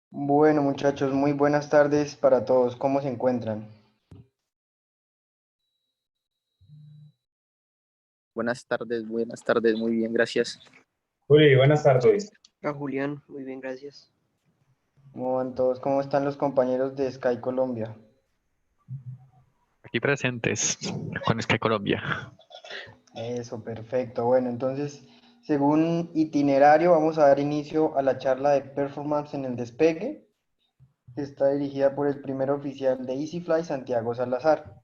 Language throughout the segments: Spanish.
Bueno, muchachos, muy buenas tardes para todos. ¿Cómo se encuentran? Buenas tardes, muy bien, gracias. Juli, buenas tardes. Hola Julián, muy bien, gracias. ¿Cómo van todos? ¿Cómo están los compañeros de Sky Colombia? Aquí presentes con Sky Colombia. Eso, perfecto. Bueno, entonces, según itinerario, vamos a dar inicio a la charla de performance en el despegue, que está dirigida por el primer oficial de EasyFly, Santiago Salazar.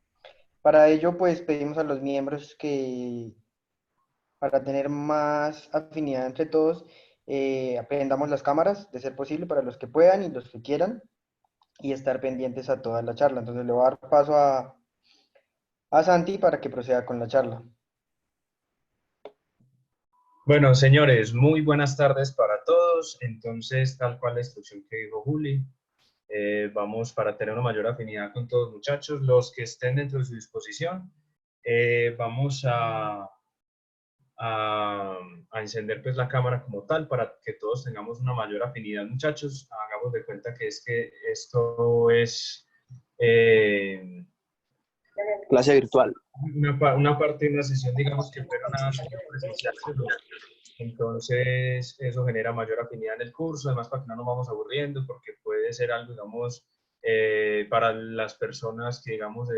Para ello, pues pedimos a los miembros que, para tener más afinidad entre todos, aprendamos las cámaras, de ser posible, para los que puedan y los que quieran, y estar pendientes a toda la charla. Entonces le voy a dar paso a Santi para que proceda con la charla. Bueno, señores, muy buenas tardes para todos. Entonces, tal cual la instrucción que dijo Juli, vamos para tener una mayor afinidad con todos, muchachos. Los que estén dentro de su disposición, vamos a, a encender pues la cámara como tal para que todos tengamos una mayor afinidad, muchachos. Hagamos de cuenta que es que esto es Clase virtual. una parte de una sesión, digamos que fuera una sesión presencial, pero entonces eso genera mayor afinidad en el curso, además para que no nos vamos aburriendo, porque puede ser algo, digamos, para las personas que, digamos,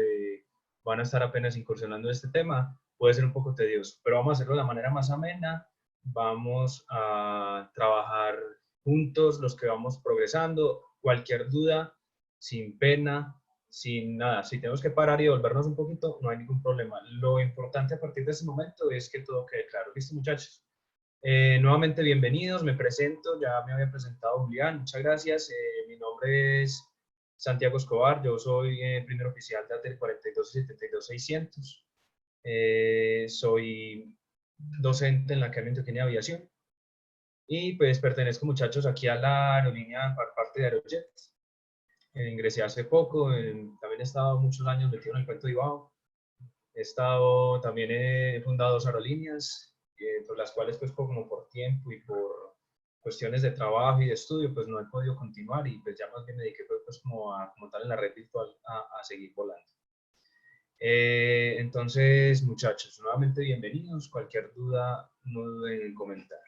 van a estar apenas incursionando en este tema, puede ser un poco tedioso, pero vamos a hacerlo de la manera más amena, vamos a trabajar juntos los que vamos progresando, cualquier duda, sin pena, sin nada. Si tenemos que parar y volvernos un poquito, no hay ningún problema. Lo importante a partir de ese momento es que todo quede claro. ¿Listo, muchachos? Nuevamente, bienvenidos. Me presento. Ya me había presentado Julián. Muchas gracias. Mi nombre es Santiago Escobar. Yo soy primer oficial de ATEL 42 y 72-600. Soy docente en la Academia Antioqueña de Aviación. Y pues pertenezco, muchachos, aquí a la aerolínea por parte de Aerojet. Ingresé hace poco, también he estado muchos años metido en el cuento de Ibao. También he fundado dos aerolíneas, por las cuales pues como por tiempo y por cuestiones de trabajo y de estudio, pues no he podido continuar y pues ya más bien me dediqué pues como tal en la red virtual a seguir volando. Entonces, muchachos, nuevamente bienvenidos. Cualquier duda, no duden en comentar.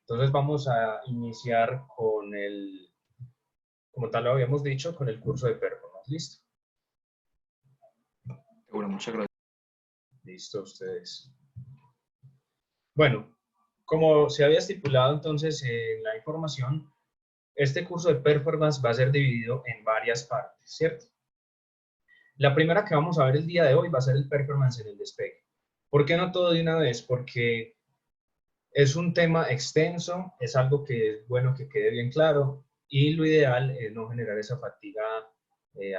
Entonces vamos a iniciar con como tal lo habíamos dicho, con el curso de performance. ¿Listo? Bueno, muchas gracias. Listo, ustedes. Bueno, como se había estipulado entonces en la información, este curso de performance va a ser dividido en varias partes, ¿cierto? La primera que vamos a ver el día de hoy va a ser el performance en el despegue. ¿Por qué no todo de una vez? Porque es un tema extenso, es algo que es bueno que quede bien claro y lo ideal es no generar esa fatiga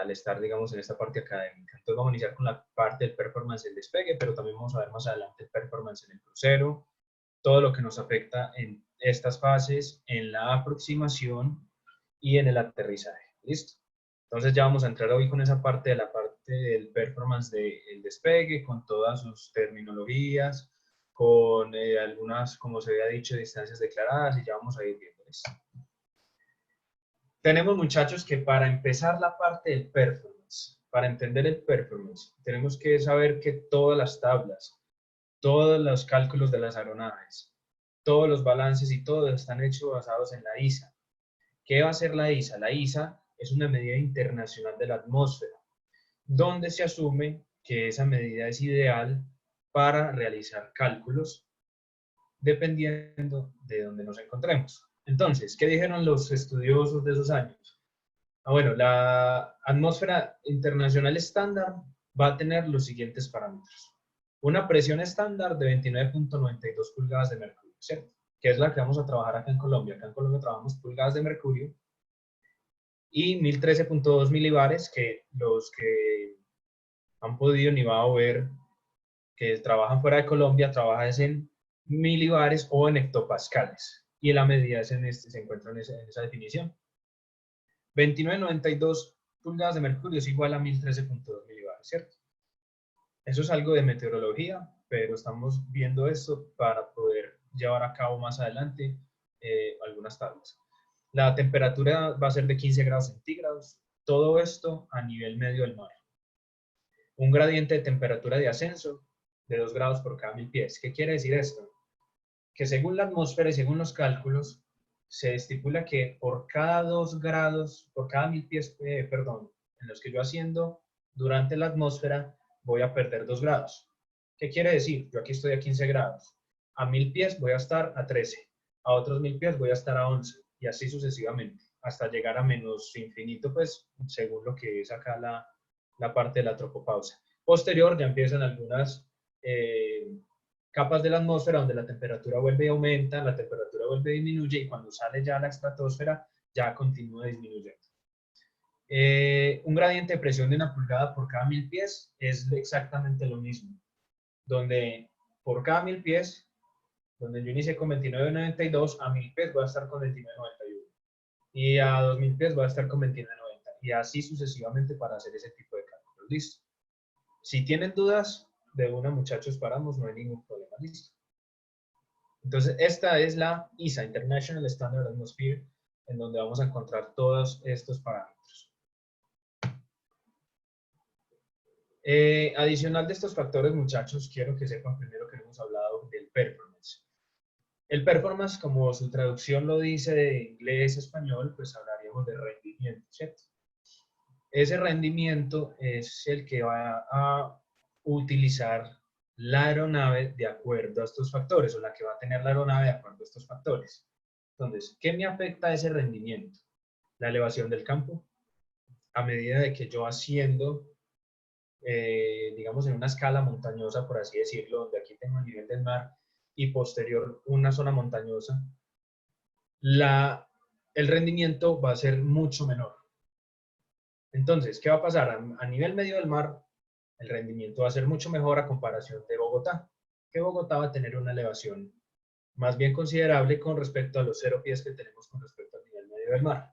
al estar, digamos, en esta parte académica. Entonces vamos a iniciar con la parte del performance del despegue, pero también vamos a ver más adelante el performance en el crucero, todo lo que nos afecta en estas fases, en la aproximación y en el aterrizaje. ¿Listo? Entonces ya vamos a entrar hoy con esa parte de la parte del performance del despegue, con todas sus terminologías, con algunas, como se había dicho, distancias declaradas y ya vamos a ir viendo esto. Tenemos, muchachos, que para empezar la parte del performance, para entender el performance, tenemos que saber que todas las tablas, todos los cálculos de las aeronaves, todos los balances y todo están hechos basados en la ISA. ¿Qué va a ser la ISA? La ISA es una medida internacional de la atmósfera, donde se asume que esa medida es ideal para realizar cálculos dependiendo de dónde nos encontremos. Entonces, ¿qué dijeron los estudiosos de esos años? Bueno, la atmósfera internacional estándar va a tener los siguientes parámetros. Una presión estándar de 29.92 pulgadas de mercurio, ¿cierto? Que es la que vamos a trabajar acá en Colombia. Acá en Colombia trabajamos pulgadas de mercurio. Y 1013.2 milibares, que los que han podido ni va a ver que trabajan fuera de Colombia, trabajan en milibares o en hectopascales. Y la medida es se encuentra en esa definición. 29.92 pulgadas de mercurio es igual a 1013.2 milibares, ¿cierto? Eso es algo de meteorología, pero estamos viendo esto para poder llevar a cabo más adelante algunas tablas. La temperatura va a ser de 15 grados centígrados. Todo esto a nivel medio del mar. Un gradiente de temperatura de ascenso de 2 grados por cada 1000 pies. ¿Qué quiere decir esto? Que según la atmósfera y según los cálculos, se estipula que por cada 2 grados, por cada 1000 pies, en los que yo asciendo durante la atmósfera, voy a perder 2 grados. ¿Qué quiere decir? Yo aquí estoy a 15 grados. A 1000 pies voy a estar a 13. A otros 1000 pies voy a estar a 11. Y así sucesivamente, hasta llegar a menos infinito, pues, según lo que es acá la parte de la tropopausa. Posterior ya empiezan algunas capas de la atmósfera donde la temperatura vuelve y aumenta, la temperatura vuelve y disminuye, y cuando sale ya a la estratosfera ya continúa disminuyendo. Un gradiente de presión de 1 pulgada por cada 1000 pies es exactamente lo mismo, donde por cada 1000 pies, donde yo inicié con 29.92, a 1000 pies voy a estar con 29.91, y a 2000 pies voy a estar con 29.90, y así sucesivamente para hacer ese tipo de cálculos. Listo. Si tienen dudas, de una, muchachos, paramos, no hay ningún problema. Listo. Entonces, esta es la ISA, International Standard Atmosphere, en donde vamos a encontrar todos estos parámetros. Adicional de estos factores, muchachos, quiero que sepan primero que hemos hablado del performance. El performance, como su traducción lo dice de inglés a español, pues hablaríamos de rendimiento, ¿cierto? Ese rendimiento es el que va a utilizar la aeronave de acuerdo a estos factores, o la que va a tener la aeronave de acuerdo a estos factores. Entonces, ¿qué me afecta ese rendimiento? La elevación del campo. A medida de que yo asciendo, digamos en una escala montañosa, por así decirlo, donde aquí tengo el nivel del mar y posterior una zona montañosa, el rendimiento va a ser mucho menor. Entonces, ¿qué va a pasar? A nivel medio del mar, el rendimiento va a ser mucho mejor a comparación de Bogotá, que Bogotá va a tener una elevación más bien considerable con respecto a los 0 pies que tenemos con respecto al nivel medio del mar.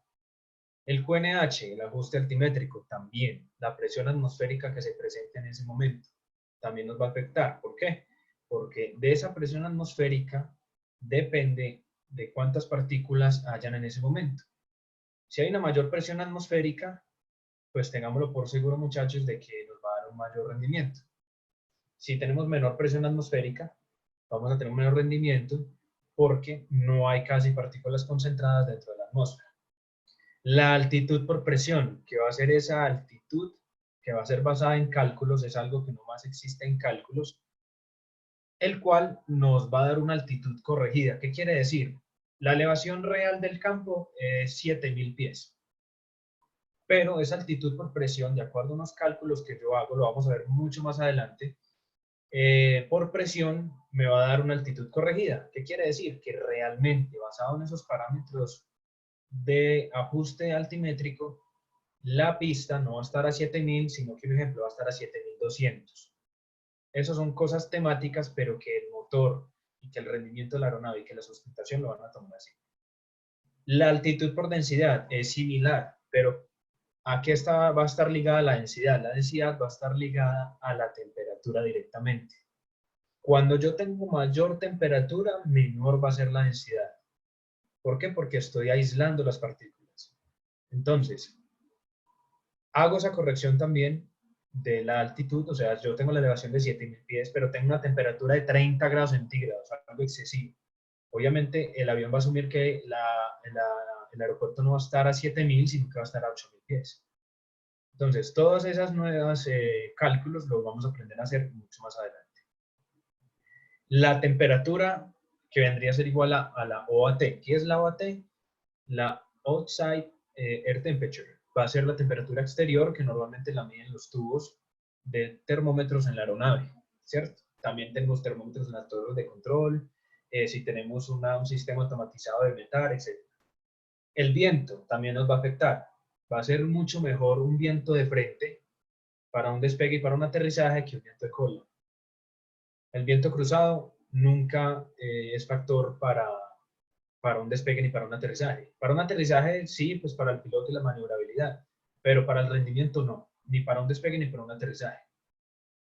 El QNH, el ajuste altimétrico, también. La presión atmosférica que se presenta en ese momento también nos va a afectar. ¿Por qué? Porque de esa presión atmosférica depende de cuántas partículas hayan en ese momento. Si hay una mayor presión atmosférica, pues tengámoslo por seguro, muchachos, de que nos va a dar un mayor rendimiento. Si tenemos menor presión atmosférica, vamos a tener un menor rendimiento porque no hay casi partículas concentradas dentro de la atmósfera. La altitud por presión, que va a ser esa altitud que va a ser basada en cálculos, es algo que no más existe en cálculos, el cual nos va a dar una altitud corregida. ¿Qué quiere decir? La elevación real del campo es 7000 pies. Pero esa altitud por presión, de acuerdo a unos cálculos que yo hago, lo vamos a ver mucho más adelante, por presión me va a dar una altitud corregida. ¿Qué quiere decir? Que realmente, basado en esos parámetros de ajuste altimétrico, la pista no va a estar a 7000, sino que, por ejemplo, va a estar a 7200. Esas son cosas temáticas, pero que el motor y que el rendimiento de la aeronave y que la sustentación lo van a tomar así. La altitud por densidad es similar, pero ¿a qué va a estar ligada la densidad? La densidad va a estar ligada a la temperatura directamente. Cuando yo tengo mayor temperatura, menor va a ser la densidad. ¿Por qué? Porque estoy aislando las partículas. Entonces, hago esa corrección también de la altitud, o sea, yo tengo la elevación de 7000 pies, pero tengo una temperatura de 30 grados centígrados, algo excesivo. Obviamente, el avión va a asumir que el aeropuerto no va a estar a 7000, sino que va a estar a 8000 pies. Entonces, todas esas nuevas cálculos los vamos a aprender a hacer mucho más adelante. La temperatura que vendría a ser igual a la OAT. ¿Qué es la OAT? La Outside Air Temperature. Va a ser la temperatura exterior que normalmente la miden los tubos de termómetros en la aeronave, ¿cierto? También tenemos termómetros en las torres de control, si tenemos un sistema automatizado de metar, etc. El viento también nos va a afectar. Va a ser mucho mejor un viento de frente para un despegue y para un aterrizaje que un viento de cola. El viento cruzado nunca es factor para un despegue ni para un aterrizaje. Para un aterrizaje sí, pues para el piloto y la maniobrabilidad, pero para el rendimiento no, ni para un despegue ni para un aterrizaje.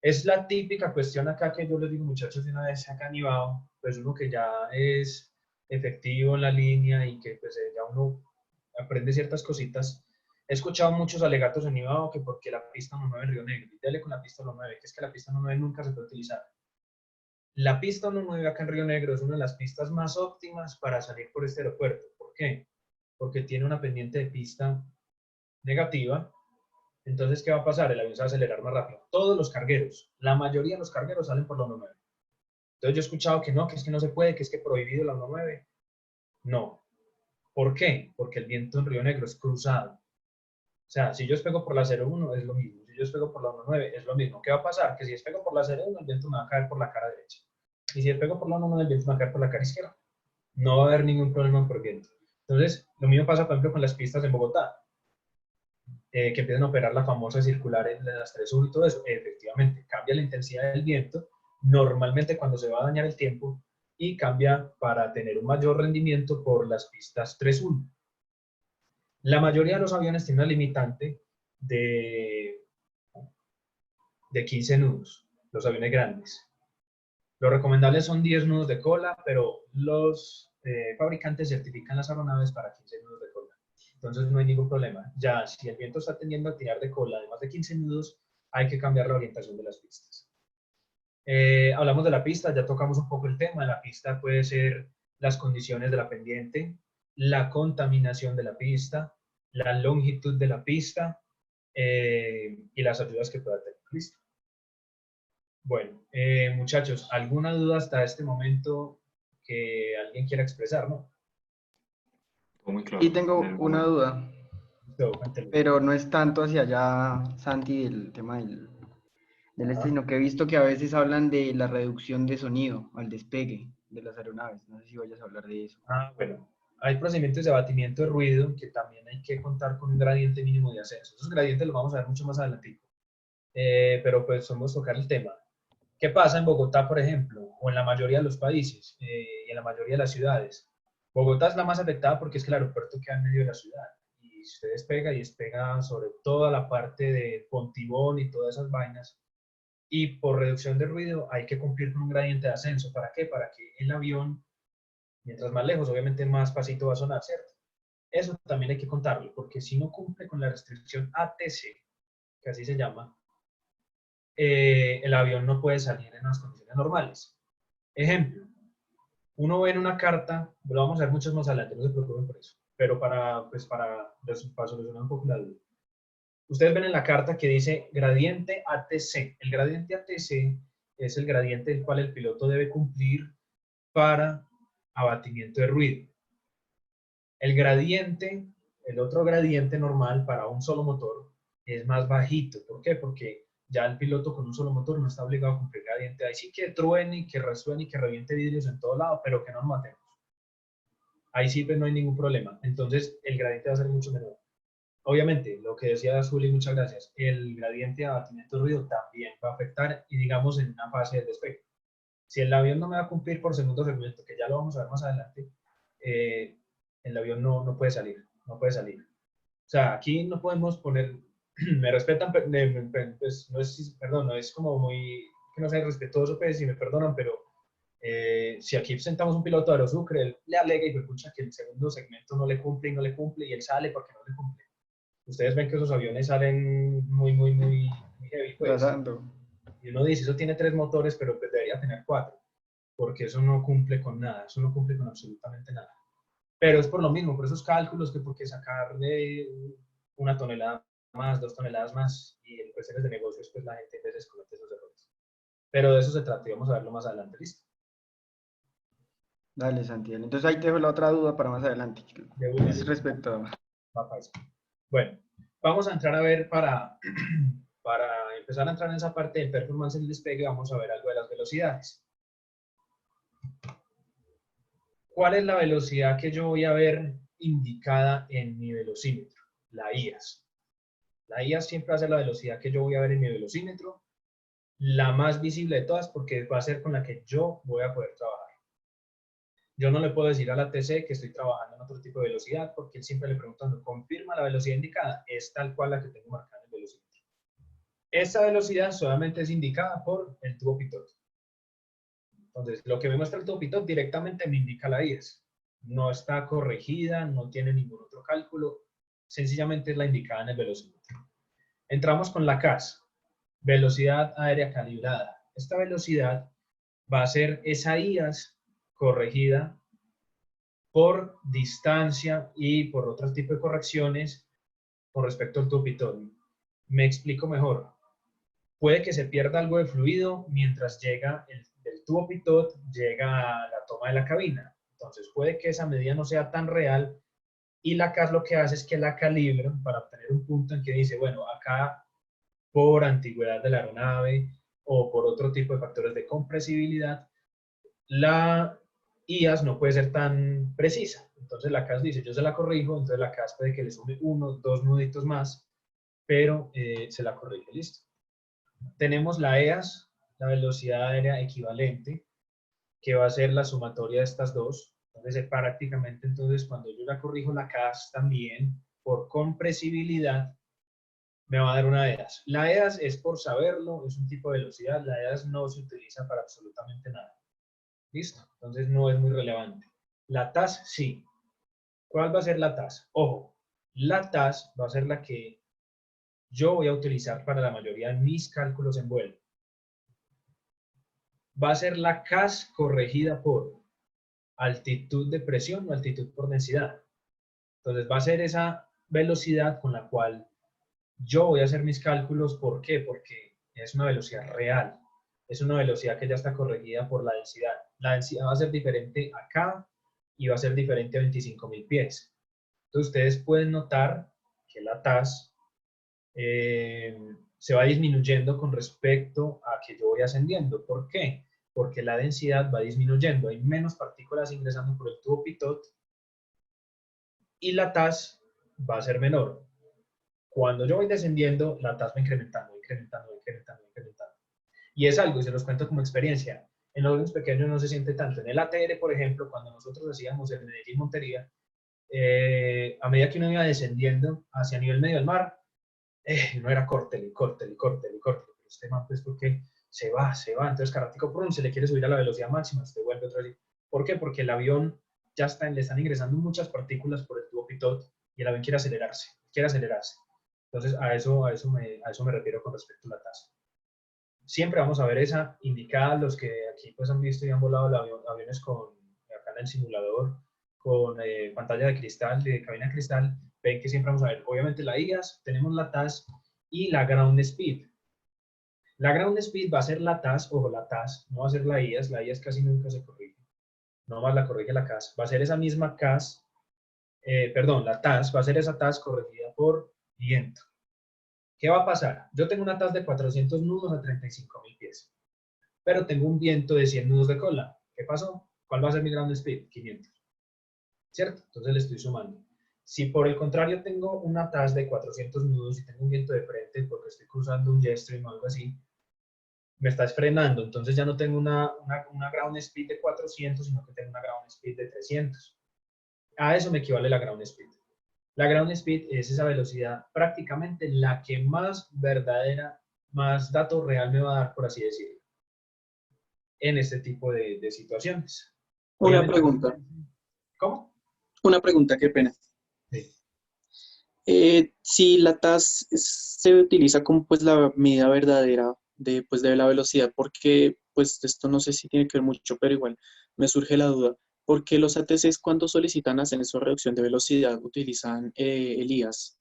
Es la típica cuestión acá que yo les digo, muchachos, de una vez acá animado, pues uno que ya es efectivo en la línea y que pues ya uno aprende ciertas cositas. He escuchado muchos alegatos en Ibao que porque la pista 19 en Río Negro, y dele con la pista 19, que es que la pista 19 nunca se puede utilizar. La pista 19 acá en Río Negro es una de las pistas más óptimas para salir por este aeropuerto. ¿Por qué? Porque tiene una pendiente de pista negativa. Entonces, ¿qué va a pasar? El avión se va a acelerar más rápido. Todos los cargueros, la mayoría de los cargueros salen por la 19. Entonces yo he escuchado que es que no se puede, que es que prohibido la 19. No. ¿Por qué? Porque el viento en Río Negro es cruzado. O sea, si yo despego por la 01 es lo mismo. Si yo despego por la 19 es lo mismo. ¿Qué va a pasar? Que si despego por la 01 el viento me va a caer por la cara derecha. Y si despego por la 19 el viento me va a caer por la cara izquierda. No va a haber ningún problema por viento. Entonces, lo mismo pasa, por ejemplo, con las pistas en Bogotá. Que empiezan a operar la famosa circular en las 3 sur y todo eso. Efectivamente, cambia la intensidad del viento, normalmente cuando se va a dañar el tiempo, y cambia para tener un mayor rendimiento por las pistas 3-1. La mayoría de los aviones tienen una limitante de 15 nudos, los aviones grandes. Lo recomendable son 10 nudos de cola, pero los fabricantes certifican las aeronaves para 15 nudos de cola. Entonces no hay ningún problema. Ya, si el viento está tendiendo a tirar de cola de más de 15 nudos, hay que cambiar la orientación de las pistas. Hablamos de la pista, ya tocamos un poco el tema. La pista puede ser las condiciones de la pendiente, la contaminación de la pista, la longitud de la pista y las ayudas que pueda tener. ¿Listo? Bueno, muchachos, ¿alguna duda hasta este momento que alguien quiera expresar, no? Todo muy claro. Y tengo En el una momento. duda, Listo, cuéntenme. pero no es tanto hacia allá, Santi, del tema del Ajá. sino que he visto que a veces hablan de la reducción de sonido al despegue de las aeronaves. No sé si vayas a hablar de eso. Bueno, hay procedimientos de abatimiento de ruido que también hay que contar con un gradiente mínimo de ascenso. Esos gradientes los vamos a ver mucho más adelante. Pero pues vamos a tocar el tema. ¿Qué pasa en Bogotá, por ejemplo, o en la mayoría de los países y en la mayoría de las ciudades? Bogotá es la más afectada porque es que el aeropuerto queda en medio de la ciudad y usted despega y despega sobre toda la parte de Pontibón y todas esas vainas, y por reducción de ruido hay que cumplir con un gradiente de ascenso. ¿Para qué? Para que el avión, mientras más lejos, obviamente más pasito va a sonar, ¿cierto? Eso también hay que contarlo, porque si no cumple con la restricción ATC, que así se llama, el avión no puede salir en las condiciones normales. Ejemplo, uno ve en una carta, lo vamos a ver muchos más adelante, no se preocupen por eso, pero para solucionar un poco la duda. Ustedes ven en la carta que dice gradiente ATC. El gradiente ATC es el gradiente del cual el piloto debe cumplir para abatimiento de ruido. El gradiente, el otro gradiente normal para un solo motor es más bajito. ¿Por qué? Porque ya el piloto con un solo motor no está obligado a cumplir gradiente. Ahí sí que truene, que resuene y que reviente vidrios en todo lado, pero que no nos matemos. Ahí sí pues no hay ningún problema. Entonces el gradiente va a ser mucho menor. Obviamente, lo que decía Zuli, muchas gracias, el gradiente de abatimiento de ruido también va a afectar, y digamos en una fase de despegue. Si el avión no me va a cumplir por segundo segmento, que ya lo vamos a ver más adelante, el avión no puede salir, no puede salir. O sea, aquí no podemos poner, me respetan, pues no es, perdón, no es como muy, que no sea respetuoso, pues si me perdonan, pero si aquí sentamos un piloto de Aerosucre, él le alega y me escucha que el segundo segmento no le cumple y no le cumple, y él sale porque no le cumple. Ustedes ven que esos aviones salen muy heavy, pues. Trazando. Y uno dice, eso tiene 3 motores, pero pues debería tener 4, porque eso no cumple con nada, eso no cumple con absolutamente nada. Pero es por lo mismo, por esos cálculos, que porque sacar de 1 tonelada más, 2 toneladas más, y en cuestiones de negocios, pues la gente a veces comete esos errores. Pero de eso se trata y vamos a verlo más adelante, ¿listo? Dale, Santiago. Entonces ahí te dejo la otra duda para más adelante. De una, Es respecto a... Bueno, vamos a entrar a ver para empezar a entrar en esa parte del performance en el despegue, vamos a ver algo de las velocidades. ¿Cuál es la velocidad que yo voy a ver indicada en mi velocímetro? La IAS. La IAS siempre va a ser la velocidad que yo voy a ver en mi velocímetro, la más visible de todas, porque va a ser con la que yo voy a poder trabajar. Yo no le puedo decir a la TC que estoy trabajando en otro tipo de velocidad, porque él siempre le preguntando, ¿confirma la velocidad indicada? Es tal cual la que tengo marcada en el velocímetro. Esta velocidad solamente es indicada por el tubo pitot. Entonces, lo que me muestra el tubo pitot directamente me indica la IAS. no está corregida, no tiene ningún otro cálculo, sencillamente es la indicada en el velocímetro. Entramos con la CAS, velocidad aérea calibrada. Esta velocidad va a ser esa IAS corregida por distancia y por otro tipo de correcciones con respecto al tubo pitot. Me explico mejor. Puede que se pierda algo de fluido mientras llega el tubo pitot, llega a la toma de la cabina. Entonces puede que esa medida no sea tan real y la CAS lo que hace es que la calibra para obtener un punto en que dice, bueno, acá por antigüedad de la aeronave o por otro tipo de factores de compresibilidad, la IAS no puede ser tan precisa. Entonces la CAS dice, yo se la corrijo, entonces la CAS puede que le sume 1, 2 nuditos más, pero se la corrige, listo. Tenemos la EAS, la velocidad aérea equivalente, que va a ser la sumatoria de estas dos. Entonces, prácticamente, entonces, cuando yo la corrijo la CAS también, por compresibilidad, me va a dar una EAS. La EAS es por saberlo, es un tipo de velocidad, la EAS no se utiliza para absolutamente nada. ¿Listo? Entonces, no es muy relevante. La TAS, sí. ¿Cuál va a ser la TAS? Ojo, la TAS va a ser la que yo voy a utilizar para la mayoría de mis cálculos en vuelo. Va a ser la CAS corregida por altitud de presión o altitud por densidad. Entonces va a ser esa velocidad con la cual yo voy a hacer mis cálculos. ¿Por qué? Porque es una velocidad real. Es una velocidad que ya está corregida por la densidad. La densidad va a ser diferente acá y va a ser diferente a 25.000 pies. Entonces ustedes pueden notar que la TAS se va disminuyendo con respecto a que yo voy ascendiendo. ¿Por qué? Porque la densidad va disminuyendo. Hay menos partículas ingresando por el tubo pitot y la TAS va a ser menor. Cuando yo voy descendiendo, la TAS va incrementando, incrementando, incrementando, incrementando. Y es algo, y se los cuento como experiencia. En los aviones pequeños no se siente tanto. En el ATR, por ejemplo, cuando nosotros hacíamos el Medellín-Montería, a medida que uno iba descendiendo hacia nivel medio del mar, no era córtele, córtele, córtele, córtele. Pero este man, pues, porque se va, se va. Entonces, carratico, prum, se le quiere subir a la velocidad máxima, se vuelve otra vez. ¿Por qué? Porque el avión ya está, le están ingresando muchas partículas por el tubo pitot y el avión quiere acelerarse, quiere acelerarse. Entonces, a eso me refiero con respecto a la tasa. Siempre vamos a ver esa indicada, los que aquí pues han visto y han volado aviones con, acá en el simulador, con pantalla de cristal, de cabina de cristal, ven que siempre vamos a ver, obviamente la IAS, tenemos la TAS y la ground speed. La ground speed va a ser la TAS, ojo, la TAS, no va a ser la IAS casi nunca se corrige, nomás la corrige la CAS, va a ser esa misma CAS, la TAS, va a ser esa TAS corregida por viento. ¿Qué va a pasar? Yo tengo una TAS de 400 nudos a 35.000 pies, pero tengo un viento de 100 nudos de cola. ¿Qué pasó? ¿Cuál va a ser mi ground speed? 500. ¿Cierto? Entonces le estoy sumando. Si por el contrario tengo una TAS de 400 nudos y tengo un viento de frente porque estoy cruzando un jet stream o algo así, me estás frenando. Entonces ya no tengo una ground speed de 400, sino que tengo una ground speed de 300. A eso me equivale la ground speed. La ground speed es esa velocidad prácticamente la que más verdadera, más dato real me va a dar, por así decirlo, en este tipo de situaciones. Una Obviamente, pregunta. ¿cómo? Una pregunta, qué pena. Sí. Si la TAS se utiliza como pues la medida verdadera de la velocidad, porque pues esto no sé si tiene que ver mucho, pero igual me surge la duda, ¿por qué los ATCs cuando solicitan ascenso o reducción de velocidad utilizan el IAS?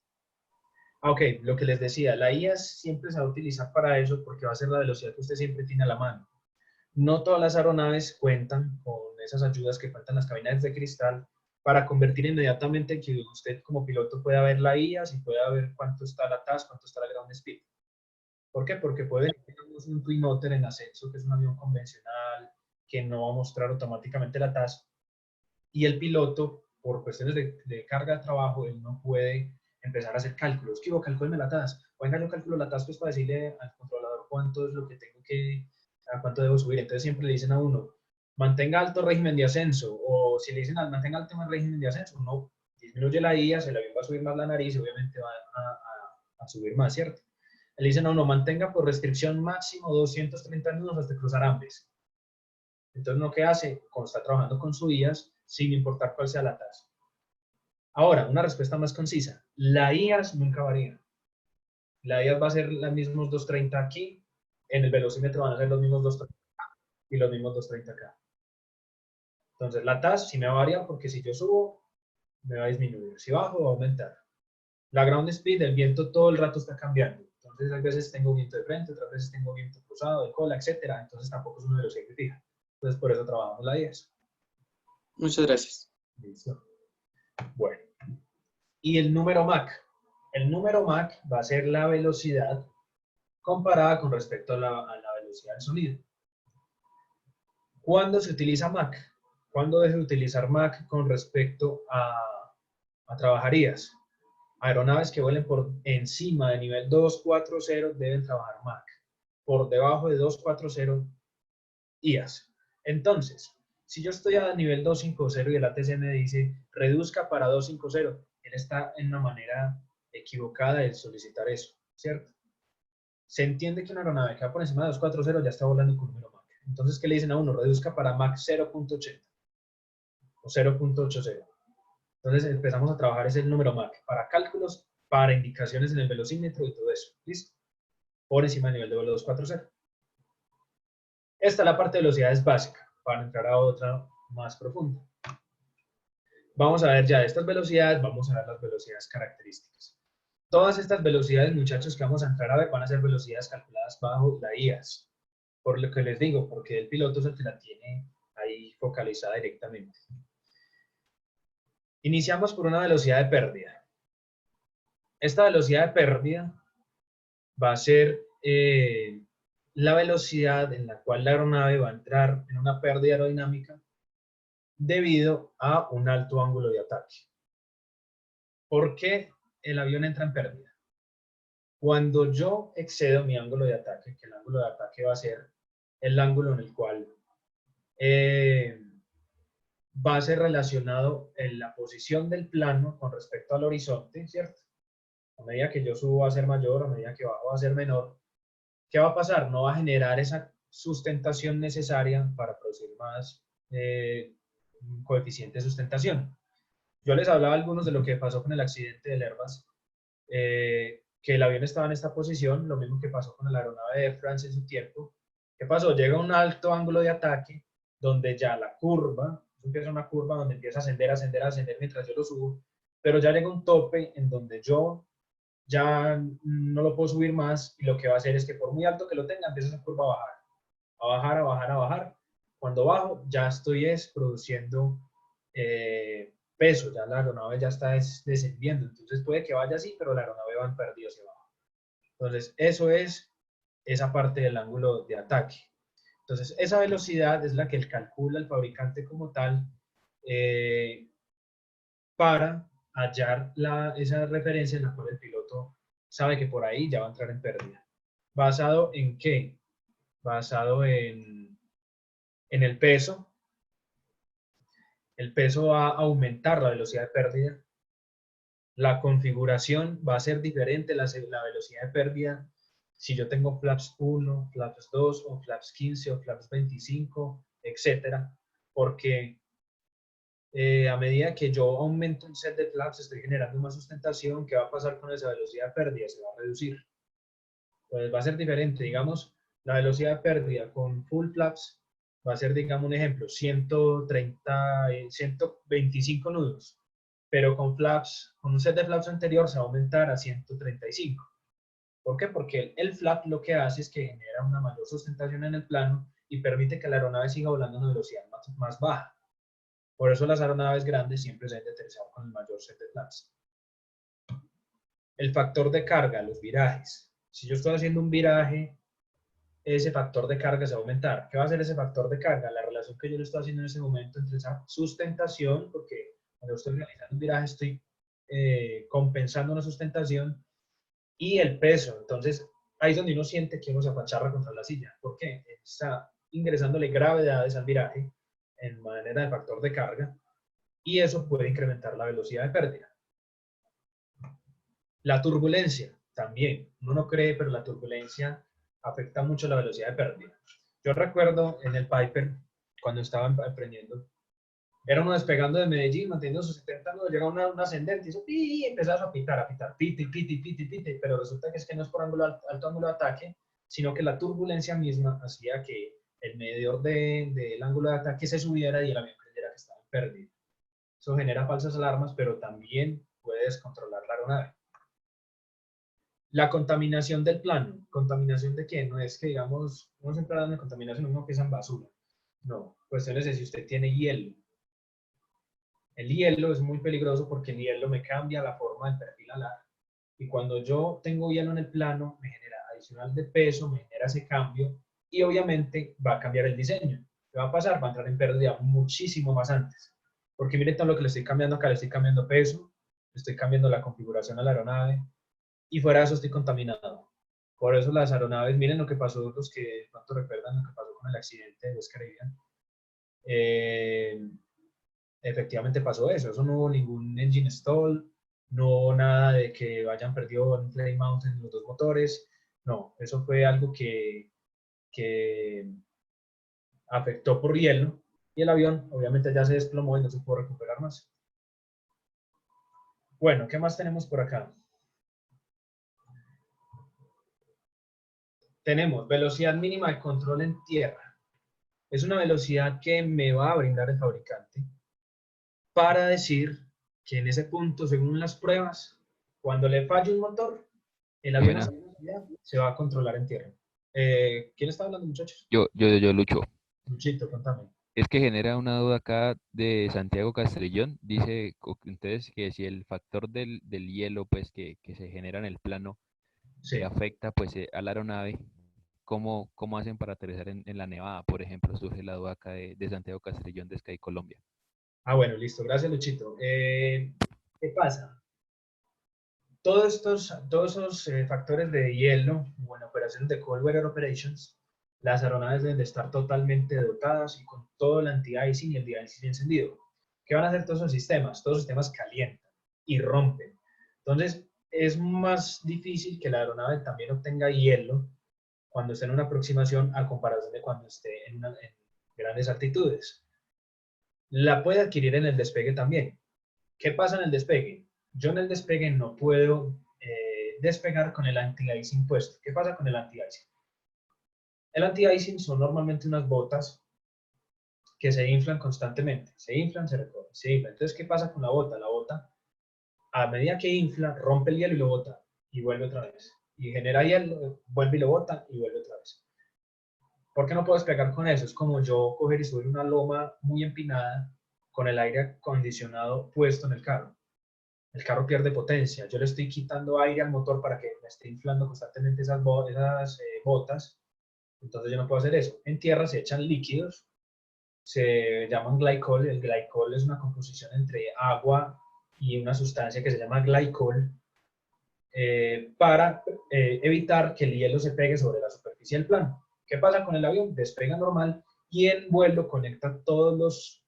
Ok, lo que les decía, la IAS siempre se va a utilizar para eso porque va a ser la velocidad que usted siempre tiene a la mano. No todas las aeronaves cuentan con esas ayudas que cuentan las cabinas de cristal para convertir inmediatamente que usted como piloto pueda ver la IAS y pueda ver cuánto está la TAS, cuánto está la ground speed. ¿Por qué? Porque puede tener un Twin Otter en ascenso, que es un avión convencional, que no va a mostrar automáticamente la TAS, y el piloto, por cuestiones de carga de trabajo, él no puede empezar a hacer cálculos. ¿Qué? Calcúleme la TAS. Venga, yo calculo la TAS pues para decirle al controlador cuánto es lo que tengo que, a cuánto debo subir. Entonces siempre le dicen a uno, mantenga alto régimen de ascenso, o si le dicen mantenga alto régimen de ascenso, uno disminuye la IA, el avión va a subir más la nariz y obviamente va a subir más, ¿cierto? Le dicen a uno, mantenga por restricción máximo 230 nudos hasta cruzar Ambes. Entonces, ¿no qué hace? Como está trabajando con su IAS, sin importar cuál sea la tasa. Ahora, una respuesta más concisa. La IAS nunca varía. La IAS va a ser los mismos 230 aquí, en el velocímetro van a ser los mismos 230 acá y los mismos 230 acá. Entonces, la tasa sí me va a variar porque si yo subo, me va a disminuir. Si bajo, va a aumentar. La ground speed, el viento todo el rato está cambiando. Entonces, a veces tengo viento de frente, otras veces tengo viento cruzado, de cola, etcétera. Entonces, tampoco es una velocidad que fija. Entonces, por eso trabajamos la 10. Muchas gracias. Listo. Bueno. Y el número Mach. El número Mach va a ser la velocidad comparada con respecto a la velocidad del sonido. ¿Cuándo se utiliza Mach? ¿Cuándo deje de utilizar Mach con respecto a trabajar IAS? Aeronaves que vuelen por encima de nivel 240 deben trabajar Mach. Por debajo de 240 IAS. Entonces, si yo estoy a nivel 250 y el ATC me dice reduzca para 250, él está en una manera equivocada de solicitar eso, ¿cierto? Se entiende que una aeronave que va por encima de 240 ya está volando con número Mach. Entonces, ¿qué le dicen a uno? Reduzca para Mach 0.80 o 0.80. Entonces, empezamos a trabajar ese número Mach para cálculos, para indicaciones en el velocímetro y todo eso. ¿Listo? Por encima del nivel de vuelo 240. Esta es la parte de velocidades básica, para entrar a otra más profunda. Vamos a ver ya estas velocidades, vamos a ver las velocidades características. Todas estas velocidades, muchachos, que vamos a entrar a ver, van a ser velocidades calculadas bajo la IAS. Por lo que les digo, porque el piloto es el que la tiene ahí focalizada directamente. Iniciamos por una velocidad de pérdida. Esta velocidad de pérdida va a ser la velocidad en la cual la aeronave va a entrar en una pérdida aerodinámica debido a un alto ángulo de ataque. ¿Por qué el avión entra en pérdida? Cuando yo excedo mi ángulo de ataque, que el ángulo de ataque va a ser el ángulo en el cual va a ser relacionado en la posición del plano con respecto al horizonte, ¿cierto? A medida que yo subo va a ser mayor, a medida que bajo va a ser menor. ¿Qué va a pasar? No va a generar esa sustentación necesaria para producir más coeficiente de sustentación. Yo les hablaba a algunos de lo que pasó con el accidente del Airbus, que el avión estaba en esta posición, lo mismo que pasó con la aeronave de Air France en su tiempo. ¿Qué pasó? Llega a un alto ángulo de ataque donde ya la curva, empieza una curva donde empieza a ascender, ascender, ascender mientras yo lo subo, pero ya llega un tope en donde yo ya no lo puedo subir más y lo que va a hacer es que por muy alto que lo tenga, empieza esa curva a bajar, a bajar, a bajar, a bajar. Cuando bajo, ya estoy produciendo peso, ya la aeronave ya está descendiendo, entonces puede que vaya así, pero la aeronave va en pérdida hacia abajo. Entonces, eso es esa parte del ángulo de ataque. Entonces, esa velocidad es la que él calcula el fabricante como tal para hallar esa referencia en la cual el piloto sabe que por ahí ya va a entrar en pérdida. ¿Basado en qué? Basado en el peso. El peso va a aumentar la velocidad de pérdida. La configuración va a ser diferente, la velocidad de pérdida, si yo tengo flaps 1, flaps 2, o flaps 15, o flaps 25, etcétera, porque a medida que yo aumento un set de flaps, estoy generando más sustentación. ¿Qué va a pasar con esa velocidad de pérdida? Se va a reducir. Entonces va a ser diferente. Digamos, la velocidad de pérdida con full flaps va a ser, digamos, un ejemplo, 130, 125 nudos. Pero con flaps, con un set de flaps anterior se va a aumentar a 135. ¿Por qué? Porque el flap lo que hace es que genera una mayor sustentación en el plano y permite que la aeronave siga volando a una velocidad más baja. Por eso las aeronaves grandes siempre se deben aterrizar con el mayor set de flaps. El factor de carga, los virajes. Si yo estoy haciendo un viraje, ese factor de carga se va a aumentar. ¿Qué va a hacer ese factor de carga? La relación que yo le estoy haciendo en ese momento entre esa sustentación, porque cuando estoy realizando un viraje estoy compensando una sustentación, y el peso. Entonces, ahí es donde uno siente que uno se apacharra contra la silla. ¿Por qué? Está ingresándole gravedades al viraje en manera de factor de carga, y eso puede incrementar la velocidad de pérdida. La turbulencia también. Uno no cree, pero la turbulencia afecta mucho la velocidad de pérdida. Yo recuerdo en el Piper, cuando estaba aprendiendo, Era uno despegando de Medellín, manteniendo sus 70 nudos, llega un ascendente, y empezaba a pitar, pite, pero resulta que es que no es por alto ángulo de ataque, sino que la turbulencia misma hacía que el medidor del ángulo de ataque se subiera y el avión creyera que estaba en pérdida. Eso genera falsas alarmas, pero también puede descontrolar la aeronave. La contaminación del plano. ¿Contaminación de qué? No es que, digamos, uno siempre habla de contaminación, uno piensa en basura. No, cuestiones de si usted tiene hielo. El hielo es muy peligroso porque el hielo me cambia la forma del perfil alar. Y cuando yo tengo hielo en el plano, me genera adicional de peso, me genera ese cambio y obviamente va a cambiar el diseño. ¿Qué va a pasar? Va a entrar en pérdida muchísimo más antes. Porque miren todo lo que le estoy cambiando acá, le estoy cambiando peso, le estoy cambiando la configuración a la aeronave y fuera de eso estoy contaminado. Por eso las aeronaves, miren lo que pasó, los que de pronto recuerdan lo que pasó con el accidente de West Caribbean. Efectivamente pasó eso no hubo ningún engine stall, no hubo nada de que hayan perdido en Play Mountain los dos motores, no, eso fue algo que afectó por hielo y el avión obviamente ya se desplomó y no se pudo recuperar más. Bueno, ¿qué más tenemos por acá? Tenemos velocidad mínima de control en tierra. Es una velocidad que me va a brindar el fabricante para decir que en ese punto, según las pruebas, cuando le falle un motor, el avión a esa velocidad se va a controlar en tierra. ¿Quién está hablando, muchachos? Yo, Lucho. Luchito, contame. Es que genera una duda acá de Santiago Castrillón. Dice entonces que si el factor del hielo pues que se genera en el plano Sí. afecta pues a la aeronave, ¿cómo hacen para aterrizar en la nevada? Por ejemplo, surge la duda acá de Santiago Castrillón de Sky Colombia. Ah, bueno, listo. Gracias, Luchito. ¿Qué pasa? Todos esos factores de hielo, o en operaciones de cold weather operations, las aeronaves deben de estar totalmente dotadas y con todo el anti-icing y el de-icing encendido. ¿Qué van a hacer todos esos sistemas? Todos los sistemas calientan y rompen. Entonces, es más difícil que la aeronave también obtenga hielo cuando esté en una aproximación a comparación de cuando esté en grandes altitudes. La puede adquirir en el despegue también. ¿Qué pasa en el despegue? Yo en el despegue no puedo despegar con el anti-icing puesto. ¿Qué pasa con el anti-icing? El anti-icing son normalmente unas botas que se inflan constantemente. Se inflan, se recogen, se inflan. Entonces, ¿qué pasa con la bota? La bota, a medida que infla, rompe el hielo y lo bota y vuelve otra vez. Y genera hielo, vuelve y lo bota y vuelve otra vez. ¿Por qué no puedo despegar con eso? Es como yo coger y subir una loma muy empinada con el aire acondicionado puesto en el carro. El carro pierde potencia. Yo le estoy quitando aire al motor para que me esté inflando constantemente esas botas. Entonces yo no puedo hacer eso. En tierra se echan líquidos, se llaman glycol. El glycol es una composición entre agua y una sustancia que se llama glycol para evitar que el hielo se pegue sobre la superficie del plano. ¿Qué pasa con el avión? Despega normal y en vuelo conecta todas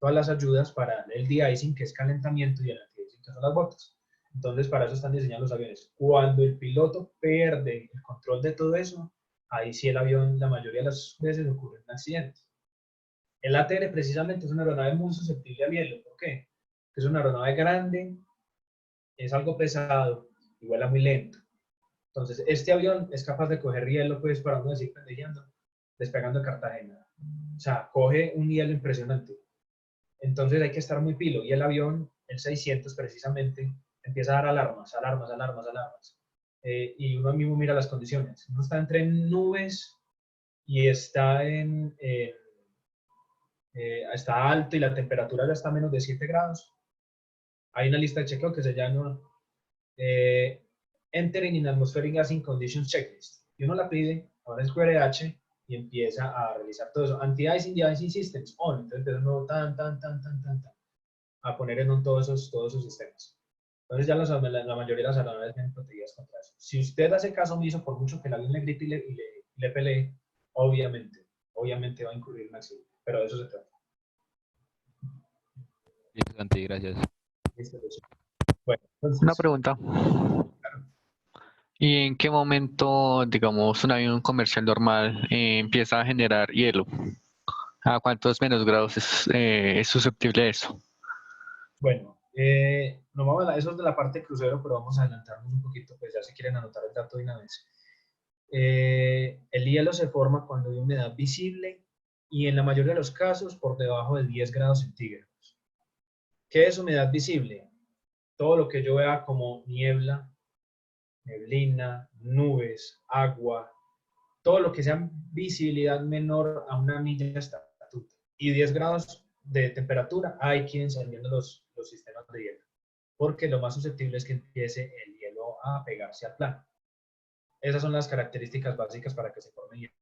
las ayudas para el de-icing, que es calentamiento, y el anti-icing, que son las botas. Entonces, para eso están diseñados los aviones. Cuando el piloto pierde el control de todo eso, ahí sí el avión, la mayoría de las veces, ocurre un accidente. El ATR precisamente es una aeronave muy susceptible al hielo. ¿Por qué? Porque es una aeronave grande, es algo pesado y vuela muy lento. Entonces, este avión es capaz de coger hielo, pues, para uno decir pendejeando, despegando de Cartagena. O sea, coge un hielo impresionante. Entonces hay que estar muy pilo. Y el avión, el 600 precisamente, empieza a dar alarmas. Y uno mismo mira las condiciones. Uno está entre nubes y está está alto y la temperatura ya está a menos de 7 grados. Hay una lista de chequeo que se llama Entering in Atmospheric Gassing Conditions Checklist. Y uno la pide, ahora es QRH, y empieza a realizar todo eso. Anti-icing, de-icing systems, on. Entonces empieza uno a poner en on todos esos sistemas. Entonces ya la mayoría de las aeronaves vienen protegidas contra eso. Si usted hace caso omiso, por mucho que el avión le grite y le pelee, obviamente va a incurrir en un accidente. Pero de eso se trata. Listo, Santi, gracias. Listo, bueno, entonces, Una pregunta. claro. ¿Y en qué momento, digamos, un avión comercial normal empieza a generar hielo? ¿A cuántos menos grados es susceptible de eso? Bueno, no vamos a eso es de la parte crucero, pero vamos a adelantarnos un poquito, pues ya si quieren anotar el dato de una vez. El hielo se forma cuando hay humedad visible y en la mayoría de los casos por debajo de 10 grados centígrados. ¿Qué es humedad visible? Todo lo que yo vea como niebla, neblina, nubes, agua, todo lo que sea visibilidad menor a una milla de estatura. Y 10 grados de temperatura, hay que ir encendiendo los sistemas de hielo, porque lo más susceptible es que empiece el hielo a pegarse al plano. Esas son las características básicas para que se forme hielo.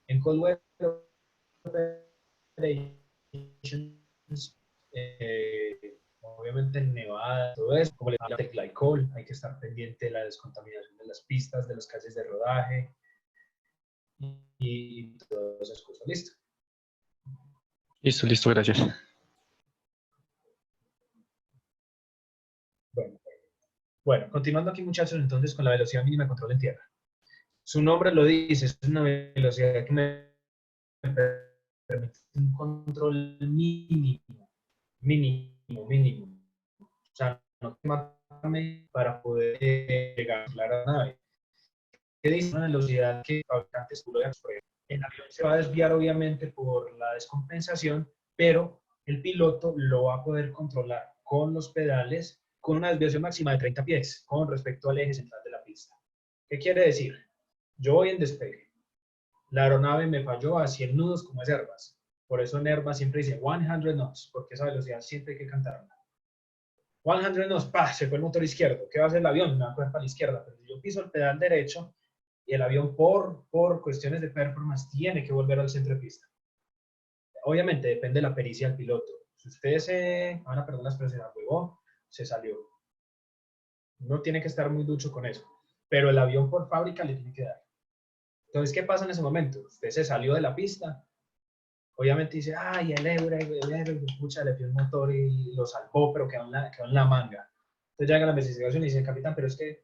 En cold weather operations, obviamente en Nevada, todo eso, como le llaman el glycol, hay que estar pendiente de la descontaminación de las pistas, de las calles de rodaje y todas esas cosas. ¿Listo? Listo, gracias. Bueno, continuando aquí, muchachos, entonces con la velocidad mínima de control en tierra. Su nombre lo dice, es una velocidad que me permite un control mínimo. O sea, no matarme para poder llegar a la nave. ¿Qué dice una velocidad que fabricantes el avión se va a desviar obviamente por la descompensación, pero el piloto lo va a poder controlar con los pedales con una desviación máxima de 30 pies con respecto al eje central de la pista. ¿Qué quiere decir? Yo voy en despegue. La aeronave me falló a 100 nudos como es Airbus. Por eso en Airbus siempre dice 100 knots, porque esa velocidad siempre hay que cantarla. 100 knots, ¡pah! Se fue el motor izquierdo. ¿Qué va a hacer el avión? Me va a coger para la izquierda. Pero si yo piso el pedal derecho, y el avión por cuestiones de performance tiene que volver al centro de pista. Obviamente depende de la pericia del piloto. Si usted se, perdón la expresión, huevó, se salió. No tiene que estar muy ducho con eso. Pero el avión por fábrica le tiene que dar. Entonces, ¿qué pasa en ese momento? Usted se salió de la pista. Obviamente dice, ay, el Ebre, pucha, le dio el motor y lo salvó, pero quedó en la manga. Entonces llega la investigación y dice, capitán, pero es que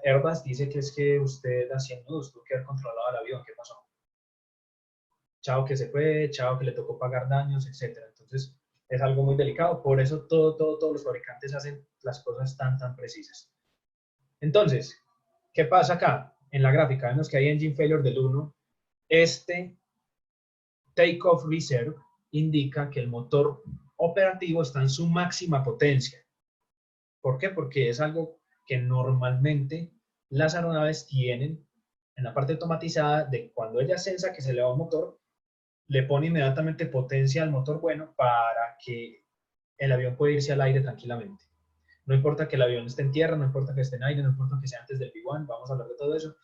Airbus dice que es que usted a 100 nudos tuvo que haber controlado el avión. ¿Qué pasó? Chao que se fue, chao que le tocó pagar daños, etc. Entonces es algo muy delicado. Por eso todos los fabricantes hacen las cosas tan precisas. Entonces, ¿qué pasa acá? En la gráfica vemos que hay engine failure del 1. Este takeoff reserve indica que el motor operativo está en su máxima potencia. ¿Por qué? Porque es algo que normalmente las aeronaves tienen en la parte automatizada de cuando ella sensa que se le va un motor, le pone inmediatamente potencia al motor bueno para que el avión pueda irse al aire tranquilamente. No importa que el avión esté en tierra, no importa que esté en aire, no importa que sea antes del V1, vamos a hablar de todo eso.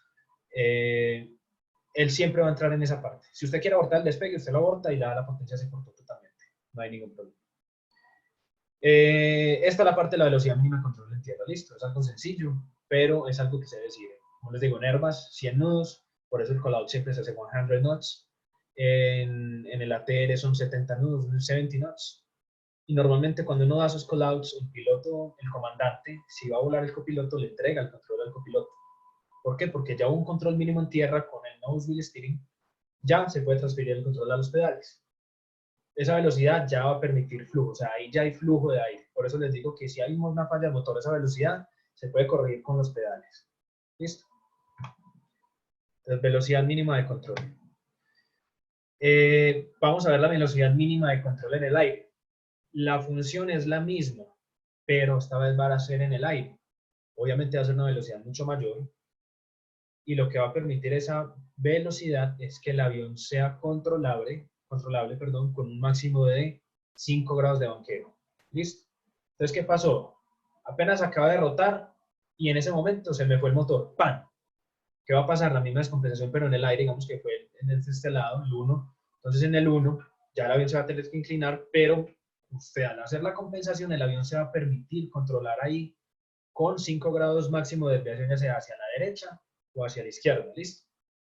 Él siempre va a entrar en esa parte. Si usted quiere abortar el despegue, usted lo aborta y la potencia se cortó totalmente. No hay ningún problema. Esta es la parte de la velocidad mínima de control en tierra. Listo, es algo sencillo, pero es algo que se decide. Como les digo, en Airbus, 100 nudos, por eso el callout siempre se hace 100 knots. En el ATR son 70 nudos, 70 knots. Y normalmente cuando uno da esos callouts, el piloto, el comandante, si va a volar el copiloto, le entrega el control al copiloto. ¿Por qué? Porque ya hubo un control mínimo en tierra con el nose wheel steering, ya se puede transferir el control a los pedales. Esa velocidad ya va a permitir flujo, o sea, ahí ya hay flujo de aire. Por eso les digo que si hay una falla de motor a esa velocidad, se puede corregir con los pedales. ¿Listo? Entonces, velocidad mínima de control. Vamos a ver la velocidad mínima de control en el aire. La función es la misma, pero esta vez va a ser en el aire. Obviamente va a ser una velocidad mucho mayor. Y lo que va a permitir esa velocidad es que el avión sea controlable, con un máximo de 5 grados de banqueo. ¿Listo? Entonces, ¿qué pasó? Apenas acaba de rotar y en ese momento se me fue el motor. ¡Pam! ¿Qué va a pasar? La misma descompensación, pero en el aire, digamos que fue en este lado, el 1. Entonces, en el 1, ya el avión se va a tener que inclinar, pero usted al hacer la compensación, el avión se va a permitir controlar ahí con 5 grados máximo de desviación, ya sea hacia la derecha o hacia la izquierda, ¿listo?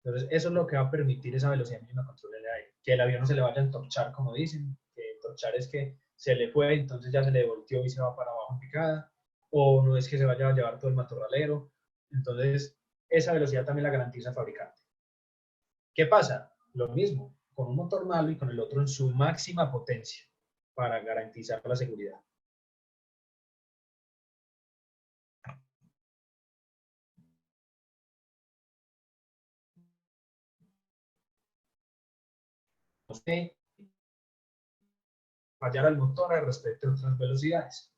Entonces, eso es lo que va a permitir esa velocidad mínima de control del aire. Que el avión no se le vaya a entorchar, como dicen, que entorchar es que se le fue, entonces ya se le volteó y se va para abajo en picada, o no es que se vaya a llevar todo el matorralero. Entonces, esa velocidad también la garantiza el fabricante. ¿Qué pasa? Lo mismo. con un motor malo y con el otro en su máxima potencia para garantizar la seguridad. Fallar al motor al respecto de otras velocidades.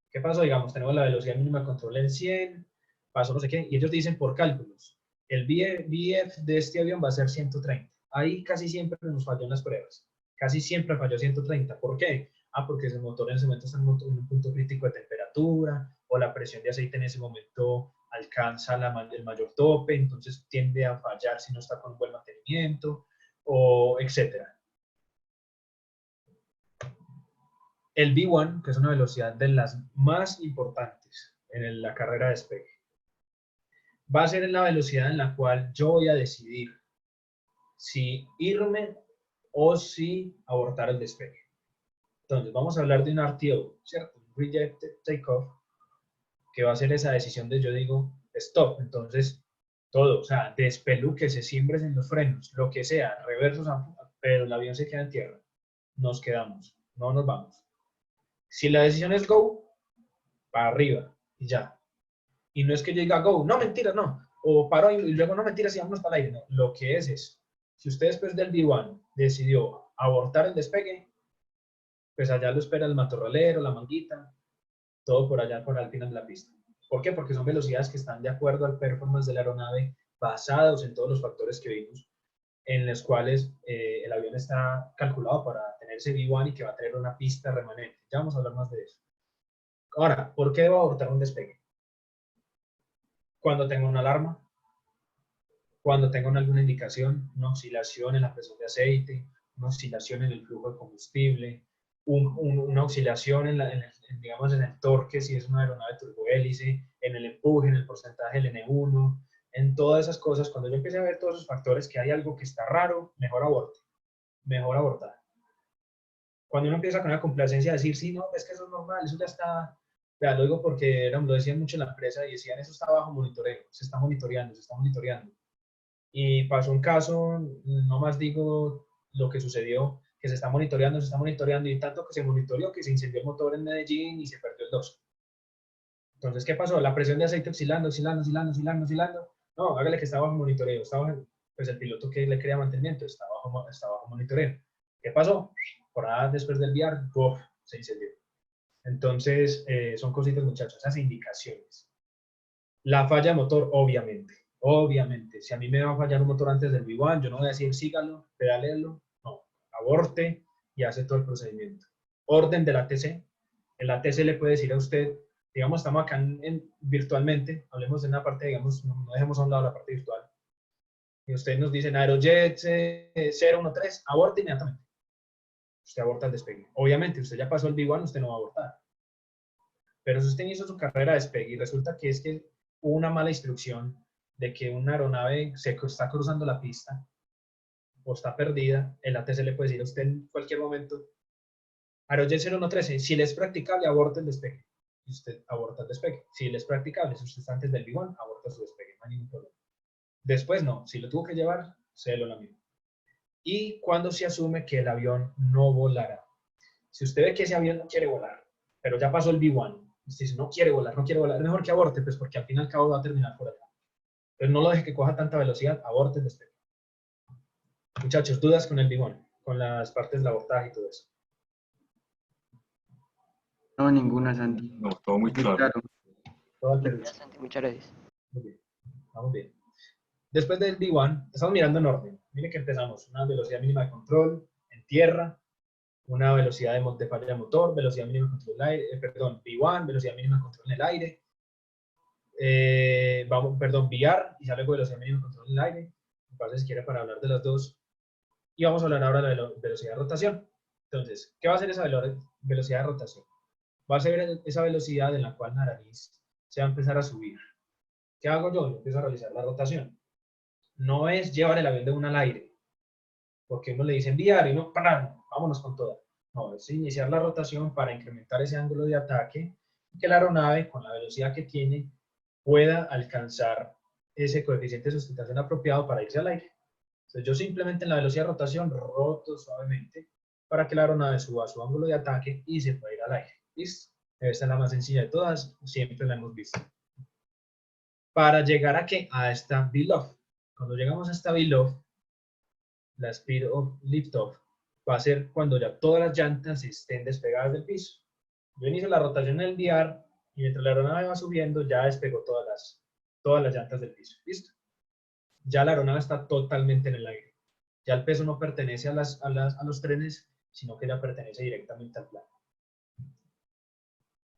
¿Qué pasó? Digamos, tenemos la velocidad mínima de control en 100, pasó no sé qué, y ellos dicen por cálculos, el VF de este avión va a ser 130. Ahí casi siempre nos falló en las pruebas. Casi siempre falló 130. ¿Por qué? Porque el motor en ese momento está en un punto crítico de temperatura, o la presión de aceite en ese momento alcanza el mayor tope, entonces tiende a fallar si no está con un buen mantenimiento, o etcétera. El V1, que es una velocidad de las más importantes en la carrera de despegue, va a ser en la velocidad en la cual yo voy a decidir si irme o si abortar el despegue. Entonces, vamos a hablar de un RTO, ¿cierto? Un Rejected Takeoff, que va a ser esa decisión de yo digo, stop. Entonces, todo, o sea, despeluques, siembres en los frenos, lo que sea, reversos, pero el avión se queda en tierra. Nos quedamos, no nos vamos. Si la decisión es go, para arriba y ya. Y no es que yo diga go, no, mentira, no. O paro y luego no, mentira, si vámonos para el aire. No. Lo que es, si usted después del V1 decidió abortar el despegue, pues allá lo espera el matorralero, la manguita, todo por allá, por al final de la pista. ¿Por qué? Porque son velocidades que están de acuerdo al performance de la aeronave, basados en todos los factores que vimos, en los cuales el avión está calculado para tener ese V1 y que va a tener una pista remanente. Ya vamos a hablar más de eso. Ahora, ¿por qué debo abortar un despegue? Cuando tengo una alarma, cuando tengo alguna indicación, una oscilación en la presión de aceite, una oscilación en el flujo de combustible, una oscilación digamos, en el torque, si es una aeronave turbohélice, en el empuje, en el porcentaje del N1, en todas esas cosas. Cuando yo empiece a ver todos esos factores, que hay algo que está raro, mejor aborte, mejor abortar. Cuando uno empieza con la complacencia a decir, sí, no, es que eso es normal, eso ya está, ya lo digo porque lo decían mucho en la empresa y decían, eso está bajo monitoreo, se está monitoreando, se está monitoreando. Y pasó un caso, no más digo lo que sucedió, que se está monitoreando, y tanto que se monitoreó que se incendió el motor en Medellín y se perdió el 2. Entonces, ¿qué pasó? La presión de aceite oscilando. No, hágale que está bajo monitoreo, pues el piloto que le crea mantenimiento está bajo monitoreo. ¿Qué pasó? Por ahí después del viaje, se incendió. Entonces, son cositas, muchachos, esas indicaciones. La falla de motor, obviamente, si a mí me va a fallar un motor antes del V1, yo no voy a decir sígalo, pedalelo, no, aborte y hace todo el procedimiento. Orden del ATC. El ATC le puede decir a usted, digamos, estamos acá virtualmente, hablemos de una parte, digamos, no dejemos a un lado la parte virtual. Y usted nos dice, Aerojet 013, aborte inmediatamente. Usted aborta el despegue. Obviamente, usted ya pasó el V1, usted no va a abortar. Pero si usted hizo su carrera de despegue y resulta que es que hubo una mala instrucción de que una aeronave se está cruzando la pista o está perdida, el ATC le puede decir a usted en cualquier momento, Aerojet 0113, si le es practicable, aborta el despegue. Y usted aborta el despegue. Si le es practicable, si usted está antes del V1, aborta su despegue, no hay ningún problema. Después no, si lo tuvo que llevar, se lo mismo. Y cuando se asume que el avión no volará. Si usted ve que ese avión no quiere volar, pero ya pasó el V1, usted dice, no quiere volar, es mejor que aborte, pues porque al fin y al cabo va a terminar por allá. Entonces no lo deje que coja tanta velocidad, aborte el despegue. Muchachos, dudas con el V1, con las partes del abortaje y todo eso. No, ninguna, Santi. No, todo muy claro. Todo claro. Muchas gracias. Muy bien, vamos bien. Después del V1, estamos mirando en orden. Miren que empezamos, una velocidad mínima de control en tierra, una velocidad de falla de motor, velocidad mínima de control del aire, V1, velocidad mínima de control en el aire, VR, y ya luego velocidad mínima de control en el aire. Me parece si quiere para hablar de las dos. Y vamos a hablar ahora de la velocidad de rotación. Entonces, ¿qué va a ser esa velocidad de rotación? Va a ser esa velocidad en la cual la nariz se va a empezar a subir. ¿Qué hago yo? Yo empiezo a realizar la rotación. No es llevar el avión de una al aire, porque uno le dice enviar y no, parar, vámonos con toda. No, es iniciar la rotación para incrementar ese ángulo de ataque y que la aeronave, con la velocidad que tiene, pueda alcanzar ese coeficiente de sustentación apropiado para irse al aire. Entonces yo simplemente en la velocidad de rotación roto suavemente para que la aeronave suba a su ángulo de ataque y se pueda ir al aire. ¿Listo? Esta es la más sencilla de todas, siempre la hemos visto. Para llegar a ¿qué? A esta below. Cuando llegamos a esta below, la speed of liftoff va a ser cuando ya todas las llantas estén despegadas del piso. Yo inicio la rotación en el VR y mientras la aeronave va subiendo ya despegó todas las llantas del piso. ¿Listo? Ya la aeronave está totalmente en el aire. Ya el peso no pertenece a los trenes, sino que ya pertenece directamente al plano.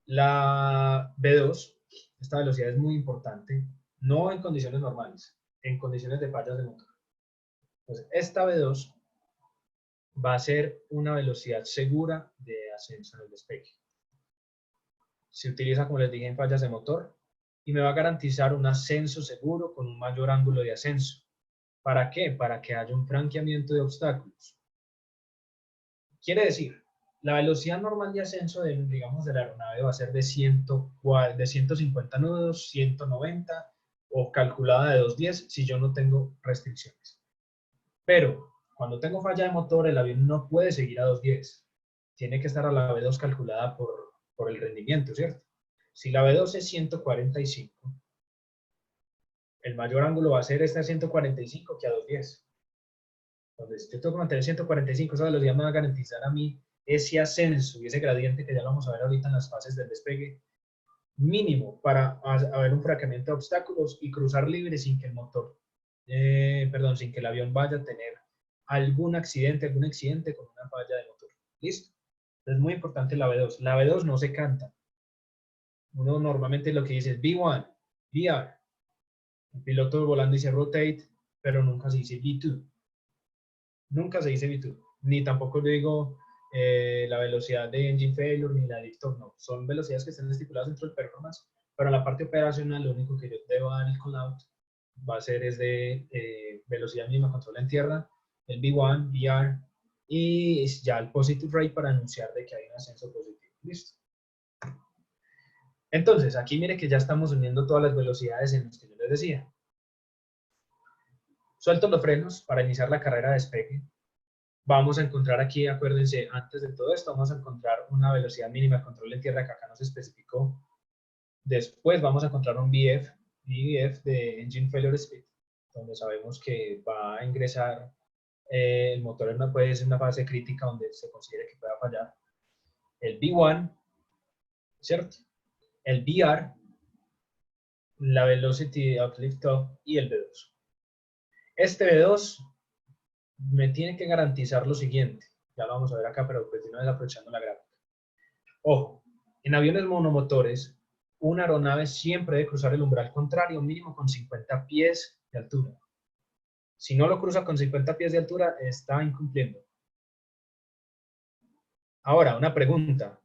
La B2, esta velocidad es muy importante, no en condiciones normales, en condiciones de fallas de motor. Entonces, esta B2 va a ser una velocidad segura de ascenso en el despegue. Se utiliza, como les dije, en fallas de motor y me va a garantizar un ascenso seguro con un mayor ángulo de ascenso. ¿Para qué? Para que haya un franqueamiento de obstáculos. Quiere decir, la velocidad normal de ascenso digamos, de la aeronave va a ser de 150 nudos, 190 o calculada de 210 si yo no tengo restricciones. Pero cuando tengo falla de motor, el avión no puede seguir a 210. Tiene que estar a la B2 calculada por el rendimiento, ¿cierto? Si la B2 es 145, el mayor ángulo va a ser este a 145 que a 210. Entonces, yo tengo que mantener 145, esa velocidad me va a garantizar a mí ese ascenso y ese gradiente que ya lo vamos a ver ahorita en las fases del despegue, mínimo para haber un franqueamiento de obstáculos y cruzar libre sin que el motor, sin que el avión vaya a tener algún accidente con una falla de motor. ¿Listo? Es muy importante la B2. La B2 no se canta. Uno normalmente lo que dice es V1, VR. El piloto volando dice rotate, pero nunca se dice V2. Nunca se dice V2. Ni tampoco le digo la velocidad de engine failure ni la liftoff, no. Son velocidades que están estipuladas dentro del performance, pero en la parte operacional lo único que yo debo dar el call out va a ser es de velocidad mínima control en tierra, el V1, VR y ya el positive rate para anunciar de que hay un ascenso positivo. Listo. Entonces, aquí mire que ya estamos uniendo todas las velocidades en las que yo les decía. Suelto los frenos para iniciar la carrera de despegue. Vamos a encontrar aquí, acuérdense, antes de todo esto, vamos a encontrar una velocidad mínima de control en tierra que acá no se especificó. Después vamos a encontrar un VF de Engine Failure Speed, donde sabemos que va a ingresar el motor puede ser una fase crítica donde se considere que pueda fallar. El V1, ¿cierto? El VR, la Velocity of Liftoff y el V2. Este V2 me tiene que garantizar lo siguiente. Ya lo vamos a ver acá, pero pues de una vez aprovechando la gráfica. Ojo, en aviones monomotores, una aeronave siempre debe cruzar el umbral contrario mínimo con 50 pies de altura. Si no lo cruza con 50 pies de altura, está incumpliendo. Ahora, una pregunta.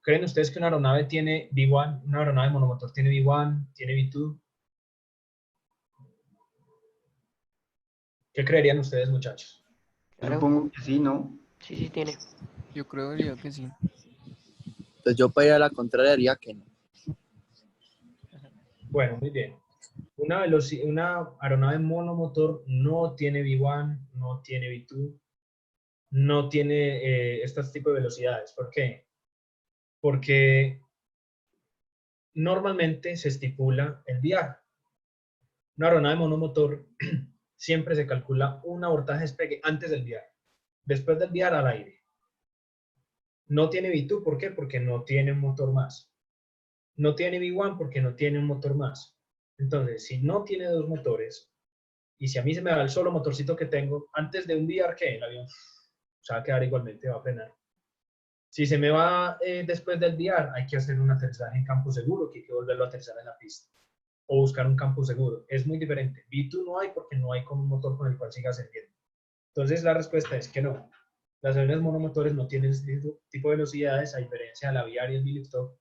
¿Creen ustedes que una aeronave tiene V1, una aeronave monomotor tiene V1, tiene V2? ¿Qué creerían ustedes, muchachos? Claro. Supongo que sí, ¿no? Sí, sí tiene. Yo creería que sí. Pues yo para ir a la contraria diría que no. Bueno, muy bien. Una aeronave monomotor no tiene V1, no tiene V2, no tiene estos tipos de velocidades. ¿Por qué? Porque normalmente se estipula el VR. Una aeronave monomotor siempre se calcula un abortaje despegue antes del VR. Después del VR al aire. No tiene V2, ¿por qué? Porque no tiene un motor más. No tiene V1 porque no tiene un motor más. Entonces, si no tiene dos motores, y si a mí se me va el solo motorcito que tengo, antes de un VR, ¿qué? El avión se va a quedar igualmente, va a frenar. Si se me va después del VR, hay que hacer un aterrizaje en campo seguro, que hay que volverlo a aterrizar en la pista. O buscar un campo seguro. Es muy diferente. V2 no hay porque no hay como un motor con el cual siga ascendiendo. Entonces, la respuesta es que no. Las aviones monomotores no tienen este tipo de velocidades, a diferencia de la VR y el biliftoff,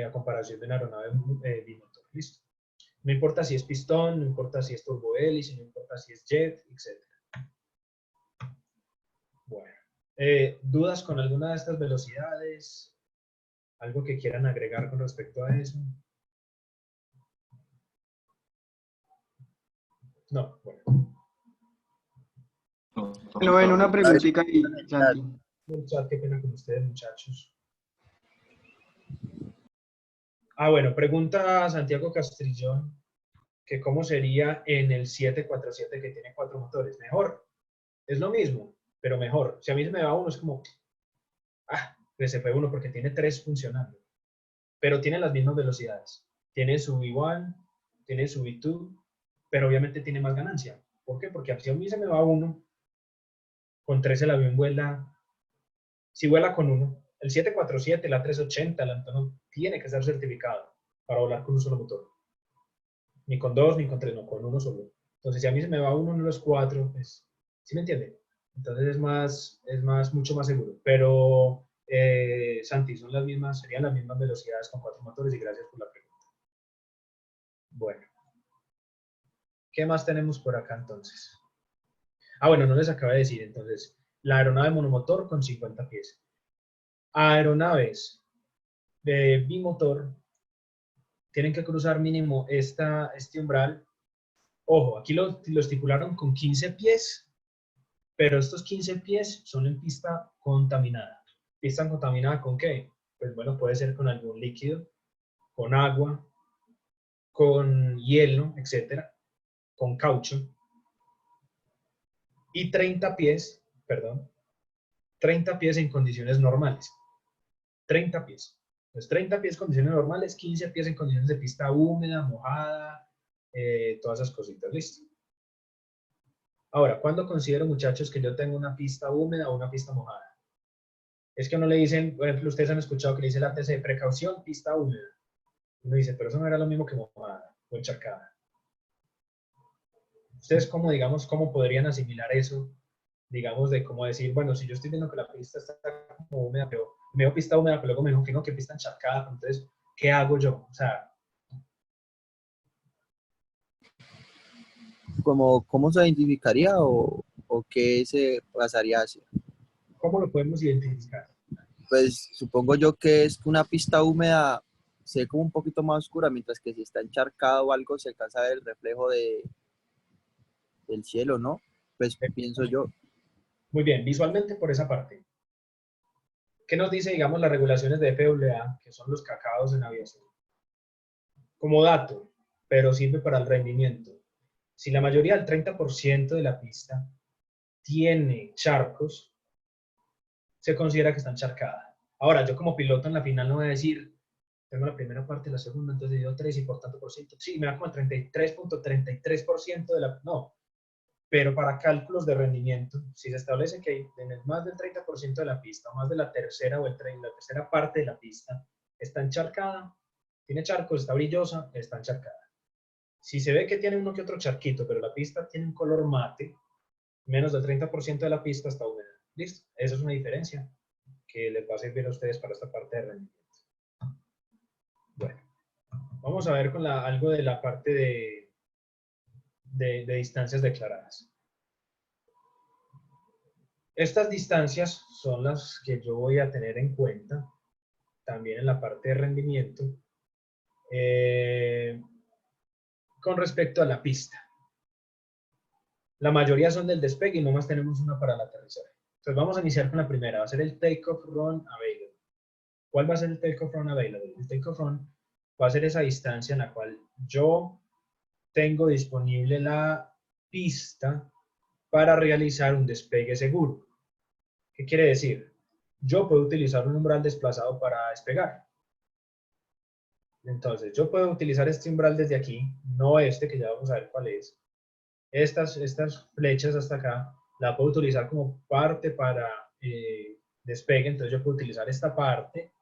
a comparación de una aeronave bimotor. ¿Listo? No importa si es pistón, no importa si es turbohélice, no importa si es jet, etc. Bueno, ¿dudas con alguna de estas velocidades? ¿Algo que quieran agregar con respecto a eso? No, bueno. Bueno, una preguntita ahí, Santi. El chat, qué pena con ustedes, muchachos. Bueno, pregunta Santiago Castrillón, que cómo sería en el 747 que tiene 4 motores. Mejor, es lo mismo, pero mejor. Si a mí se me va uno, es como, pues se fue uno porque tiene 3 funcionando, pero tiene las mismas velocidades. Tiene su V1, tiene su V2, pero obviamente tiene más ganancia. ¿Por qué? Porque si a mí se me va uno, con 3 el avión vuela, si vuela con uno, el 747, el A380, el Antonov, tiene que estar certificado para volar con un solo motor. Ni con 2, ni con 3, no, con uno solo. Entonces, si a mí se me va uno en los 4, pues, ¿sí me entiende? Entonces mucho más seguro. Pero, Santi, serían las mismas velocidades con 4 motores y gracias por la pregunta. Bueno. ¿Qué más tenemos por acá entonces? Bueno, no les acabé de decir entonces. La aeronave monomotor con 50 pies. Aeronaves de bimotor tienen que cruzar mínimo este umbral. Ojo, aquí lo estipularon con 15 pies, pero estos 15 pies son en pista contaminada. ¿Pista contaminada con qué? Pues bueno, puede ser con algún líquido, con agua, con hielo, etcétera, con caucho. Y 30 pies en condiciones normales. 30 pies. Entonces, 30 pies en condiciones normales, 15 pies en condiciones de pista húmeda, mojada, todas esas cositas, ¿listo? Ahora, ¿cuándo considero, muchachos, que yo tengo una pista húmeda o una pista mojada? Es que uno le dicen, por ejemplo, ustedes han escuchado que le dice el ATC, precaución, pista húmeda. Uno dice, pero eso no era lo mismo que mojada o encharcada. ¿Ustedes cómo podrían asimilar eso? Digamos, de cómo decir, bueno, si yo estoy viendo que la pista está como húmeda, pero me veo pista húmeda, pero luego me dijo que no, que pista encharcada, entonces, ¿qué hago yo? O sea, ¿Cómo se identificaría o qué se pasaría hacia? ¿cómo lo podemos identificar? Pues supongo yo que es que una pista húmeda se ve como un poquito más oscura, mientras que si está encharcado o algo se alcanza a ver el reflejo del cielo, ¿no? Pues pienso yo. Muy bien, visualmente por esa parte. ¿Qué nos dice, digamos, las regulaciones de FAA, que son los cacaos en aviación? Como dato, pero sirve para el rendimiento. Si la mayoría del 30% de la pista tiene charcos, se considera que está encharcada. Ahora, yo como piloto en la final no voy a decir, tengo la primera parte y la segunda, entonces dio 3 y por tanto por ciento. Sí, me da como el 33.33% de la... No, pero para cálculos de rendimiento, si se establece que en más del 30% de la pista, o más de la tercera la tercera parte de la pista está encharcada, tiene charcos, está brillosa, está encharcada. Si se ve que tiene uno que otro charquito, pero la pista tiene un color mate, menos del 30% de la pista está húmeda. ¿Listo? Esa es una diferencia que les va a servir a ustedes para esta parte de rendimiento. Bueno, vamos a ver con algo de la parte de distancias declaradas. Estas distancias son las que yo voy a tener en cuenta también en la parte de rendimiento con respecto a la pista. La mayoría son del despegue y nomás tenemos una para el aterrizaje. Entonces vamos a iniciar con la primera, va a ser el takeoff run available. ¿Cuál va a ser el takeoff run available? El takeoff run va a ser esa distancia en la cual yo tengo disponible la pista para realizar un despegue seguro. ¿Qué quiere decir? Yo puedo utilizar un umbral desplazado para despegar. Entonces, yo puedo utilizar este umbral desde aquí, no este, que ya vamos a ver cuál es. Estas flechas hasta acá, la puedo utilizar como parte para despegue. Entonces, yo puedo utilizar esta parte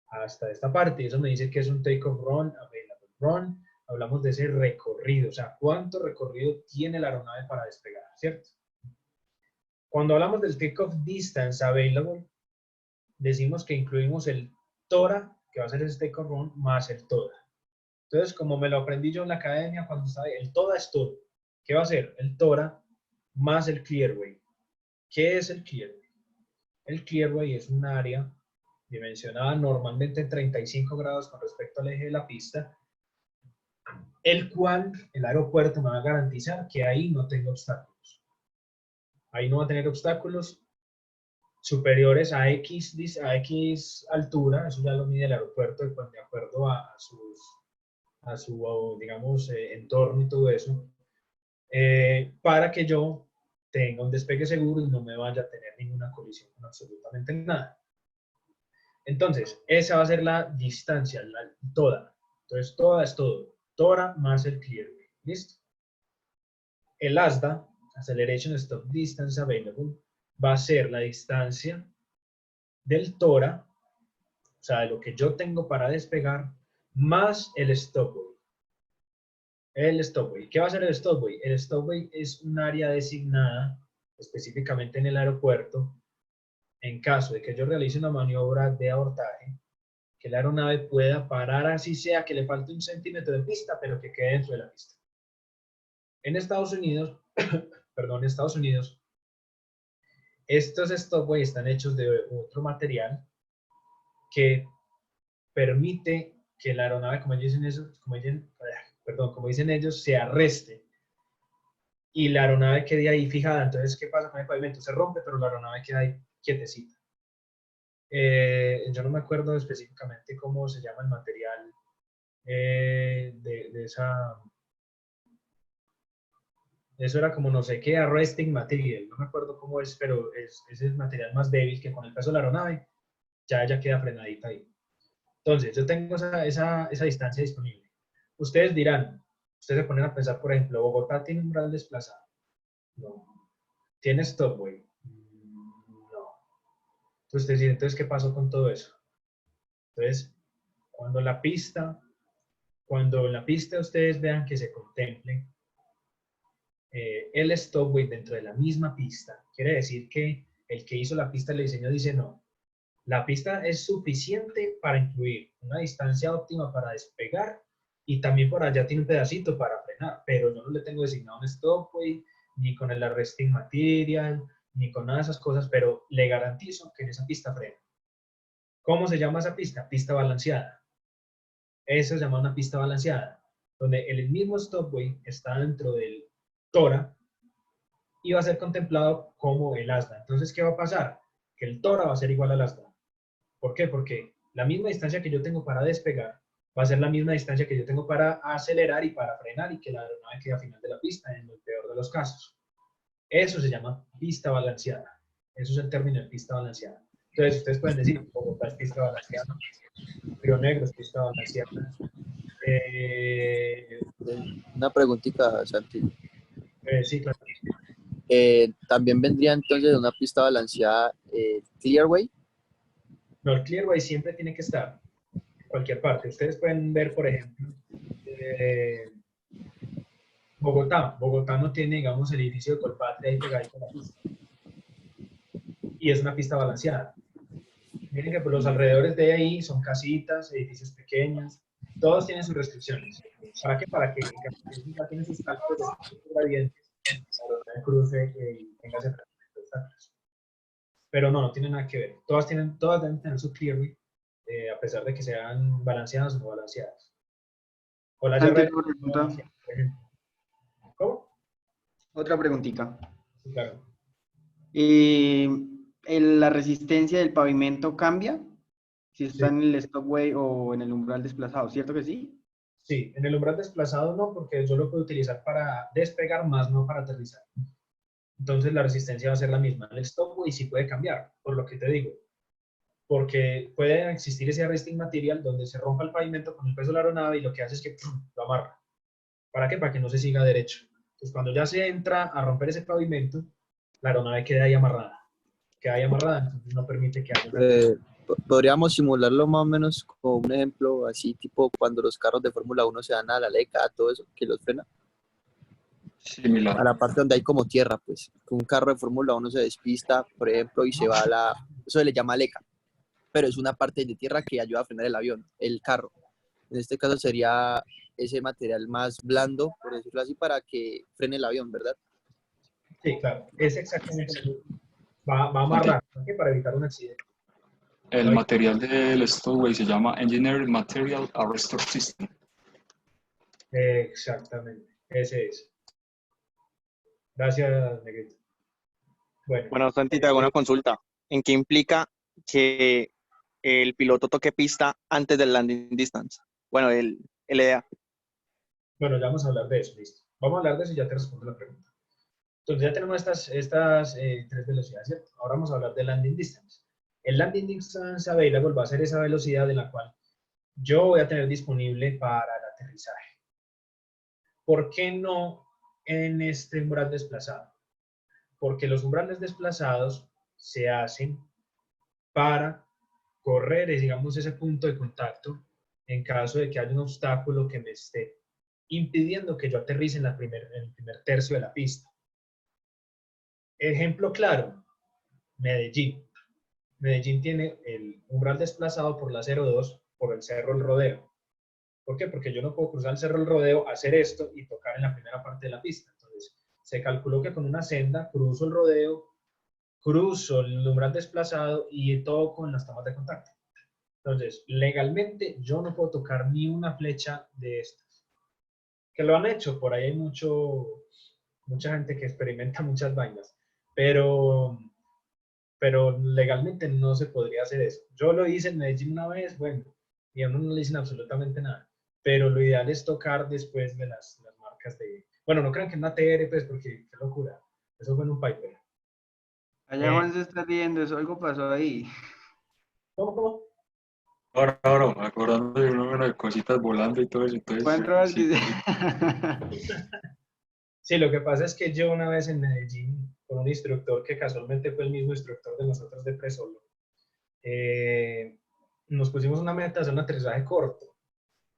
hasta esta parte. Y eso me dice que es un takeoff run available. Run, hablamos de ese recorrido, o sea, cuánto recorrido tiene la aeronave para despegar, ¿cierto? Cuando hablamos del takeoff distance available, decimos que incluimos el TORA, que va a ser el takeoff run, más el TORA. Entonces, como me lo aprendí yo en la academia, cuando estaba el TORA es todo. ¿Qué va a ser? El TORA más el clearway. ¿Qué es el clearway? El clearway es un área dimensionada normalmente en 35 grados con respecto al eje de la pista, el cual el aeropuerto me va a garantizar que ahí no tengo obstáculos. ahí no va a tener obstáculos superiores a X altura, eso ya lo mide el aeropuerto de acuerdo a su digamos, entorno y todo eso, para que yo tenga un despegue seguro y no me vaya a tener ninguna colisión con absolutamente nada. Entonces, esa va a ser la distancia, toda. Entonces, toda es todo. Tora más el clearway. ¿Listo? El ASDA, Acceleration Stop Distance Available, va a ser la distancia del tora, o sea, de lo que yo tengo para despegar, más el stopway. El stopway. ¿Qué va a ser el stopway? El stopway es un área designada específicamente en el aeropuerto en caso de que yo realice una maniobra de abordaje, que la aeronave pueda parar, así sea que le falte 1 centímetro de pista, pero que quede dentro de la pista. En Estados Unidos, perdón, en Estados Unidos, estos stopway están hechos de otro material que permite que la aeronave, como dicen ellos, se arreste y la aeronave quede ahí fijada. Entonces, ¿qué pasa con el pavimento? Se rompe, pero la aeronave queda ahí quietecita. Yo no me acuerdo específicamente cómo se llama el material de esa... Eso era como no sé qué, arresting material, no me acuerdo cómo es, pero es el material más débil que con el peso de la aeronave ya ella queda frenadita ahí. Entonces, yo tengo esa distancia disponible. Ustedes dirán, ustedes se ponen a pensar, por ejemplo, Bogotá tiene un umbral desplazado. No. ¿Tiene stopway? No. Entonces, ¿qué pasó con todo eso? Entonces, cuando en la pista ustedes vean que se contemple el stopway dentro de la misma pista, quiere decir que el que hizo la pista, el diseño dice no, la pista es suficiente para incluir una distancia óptima para despegar y también por allá tiene un pedacito para frenar, pero yo no le tengo designado un stopway, ni con el arresting material, ni con nada de esas cosas, pero le garantizo que en esa pista frena. ¿Cómo se llama esa pista? Pista balanceada. Eso se llama una pista balanceada, donde el mismo stopway está dentro del tora y va a ser contemplado como el ASDA. Entonces, ¿qué va a pasar? Que el tora va a ser igual al ASDA. ¿Por qué? Porque la misma distancia que yo tengo para despegar va a ser la misma distancia que yo tengo para acelerar y para frenar y que la aeronave quede a final de la pista, en el peor de los casos. Eso se llama pista balanceada. Eso es el término de pista balanceada. Entonces, ustedes pueden decir, Bogotá es pista balanceada, Río Negro es pista balanceada. Una preguntita, Santi. Sí, claro. ¿También vendría entonces una pista balanceada Clearway? No, el Clearway siempre tiene que estar en cualquier parte. Ustedes pueden ver, por ejemplo, Bogotá. Bogotá no tiene, digamos, el edificio de Colpatria ahí pegadito a la pista. Y es una pista balanceada. Miren que por los alrededores de ahí son casitas, edificios pequeños, todos tienen sus restricciones. ¿Para qué? Para que ya tienen sus cálculos de gradientes, para el cruce y tenga ese tratamiento de obstáculos. Pero no tiene nada que ver. Todas deben tener su clearway, a pesar de que sean balanceadas o no balanceadas. O la Santi, llave otra pregunta. por ejemplo. ¿Cómo? Otra preguntita. Sí, claro. ¿La resistencia del pavimento cambia si está Sí. en el stopway o en el umbral desplazado? ¿Cierto que sí? Sí, en el umbral desplazado no, porque yo lo puedo utilizar para despegar, más no para aterrizar. Entonces la resistencia va a ser la misma. El stopway sí puede cambiar, por lo que te digo. Porque puede existir ese arresting material donde se rompa el pavimento con el peso de la aeronave y lo que hace es que lo amarra. ¿Para qué? Para que no se siga derecho. Entonces cuando ya se entra a romper ese pavimento, la aeronave queda ahí amarrada. Queda ahí amarrada, entonces no permite que haya... Podríamos simularlo más o menos como un ejemplo así, tipo cuando los carros de Fórmula 1 se dan a la leca, todo eso, que los frena. Similar. A la parte donde hay como tierra, pues. Un carro de Fórmula 1 se despista, por ejemplo, y se va a la... Eso se le llama leca, pero es una parte de tierra que ayuda a frenar el avión, el carro. En este caso sería ese material más blando, por decirlo así, para que frene el avión, ¿verdad? Sí, claro. Es exactamente lo mismo. Va a amarrar, ¿por qué? Para evitar un accidente. El material del stowaway se llama Engineered Material Arrestor System. Exactamente, ese es. Gracias, Negrito. Bueno, Santi, te hago una consulta. ¿En qué implica que el piloto toque pista antes del landing distance? Bueno, el LDA. Bueno, ya vamos a hablar de eso, listo. Vamos a hablar de eso y ya te respondo la pregunta. Entonces ya tenemos estas tres velocidades, ¿cierto? Ahora vamos a hablar de landing distance. El landing distance available va a ser esa velocidad de la cual yo voy a tener disponible para el aterrizaje. ¿Por qué no en este umbral desplazado? Porque los umbrales desplazados se hacen para correr, digamos, ese punto de contacto en caso de que haya un obstáculo que me esté impidiendo que yo aterrice en el primer tercio de la pista. Ejemplo claro, Medellín. Medellín tiene el umbral desplazado por la 02 por el Cerro El Rodeo. ¿Por qué? Porque yo no puedo cruzar el Cerro El Rodeo, hacer esto y tocar en la primera parte de la pista. Entonces, se calculó que con una senda cruzo el rodeo, cruzo el umbral desplazado y todo con las tomas de contacto. Entonces, legalmente yo no puedo tocar ni una flecha de estas. Que lo han hecho, por ahí hay mucha gente que experimenta muchas vainas, pero legalmente no se podría hacer eso. Yo lo hice en Medellín una vez, bueno, y a uno no le dicen absolutamente nada, pero lo ideal es tocar después de las marcas de... Bueno, no crean que en una TR, pues, porque qué locura, eso fue en un Piper. Allá Juan se está riendo, eso algo pasó ahí. ¿Cómo? Ahora, acordando de una de cositas volando y todo eso, entonces, sí. Sí, lo que pasa es que yo una vez en Medellín, con un instructor que casualmente fue el mismo instructor de nosotros de Presolo, nos pusimos una meta de hacer un aterrizaje corto,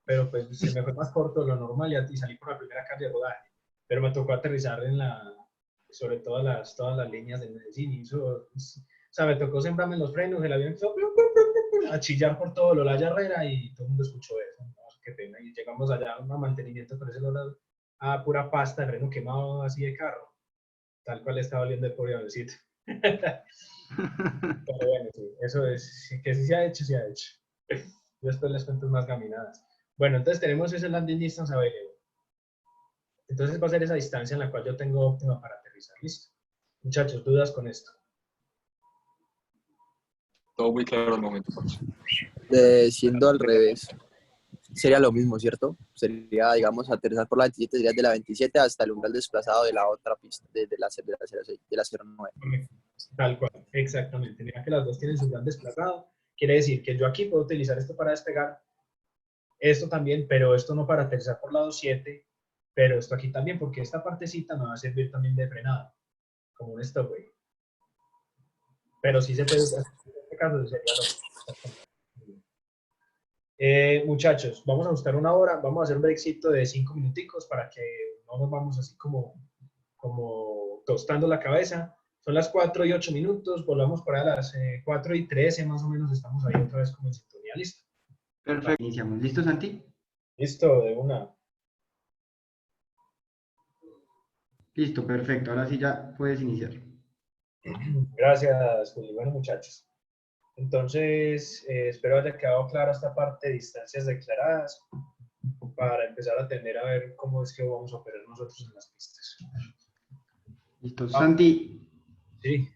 pero pues se me fue más corto de lo normal y salí por la primera calle de rodaje, pero me tocó aterrizar sobre todas las líneas de Medellín y eso, o sea, me tocó sembrarme en los frenos, el avión empezó a chillar por todo lo la Herrera y todo el mundo escuchó eso, ¿no? Qué pena, y llegamos allá a un mantenimiento, pero ese no a pura pasta, el reno quemado así de carro, tal cual estaba oliendo el pobre avioncito. Pero bueno, sí, eso es, que sí se ha hecho, se ha hecho. Yo después les cuento más gaminadas. Bueno, entonces tenemos ese landing distance available. Entonces va a ser esa distancia en la cual yo tengo óptima para aterrizar. ¿Listo? Muchachos, ¿dudas con esto? Todo muy claro al momento. Siendo al revés, sería lo mismo, ¿cierto? Sería, digamos, aterrizar por la 27, sería de la 27 hasta el umbral desplazado de la otra pista, de la 06, de la 09. Tal cual, exactamente. Mira que las dos tienen su gran desplazado. Quiere decir que yo aquí puedo utilizar esto para despegar, esto también, pero esto no para aterrizar por lado 7, pero esto aquí también, porque esta partecita me va a servir también de frenada, como un stopway. Pero sí se puede usar, en este caso sería muchachos, vamos a buscar una hora, vamos a hacer un breakcito de 5 minuticos para que no nos vamos así como tostando la cabeza. Son las 4:08, volvamos para las 4:13 más o menos, estamos ahí otra vez como en sintonía, ¿listo? Perfecto, iniciamos. ¿Listo, Santi? Listo, de una. Listo, perfecto. Ahora sí ya puedes iniciar. Gracias, Juli. Bueno, muchachos. Entonces, espero haya quedado clara esta parte de distancias declaradas para empezar a atender a ver cómo es que vamos a operar nosotros en las pistas. Listo. Santi, sí.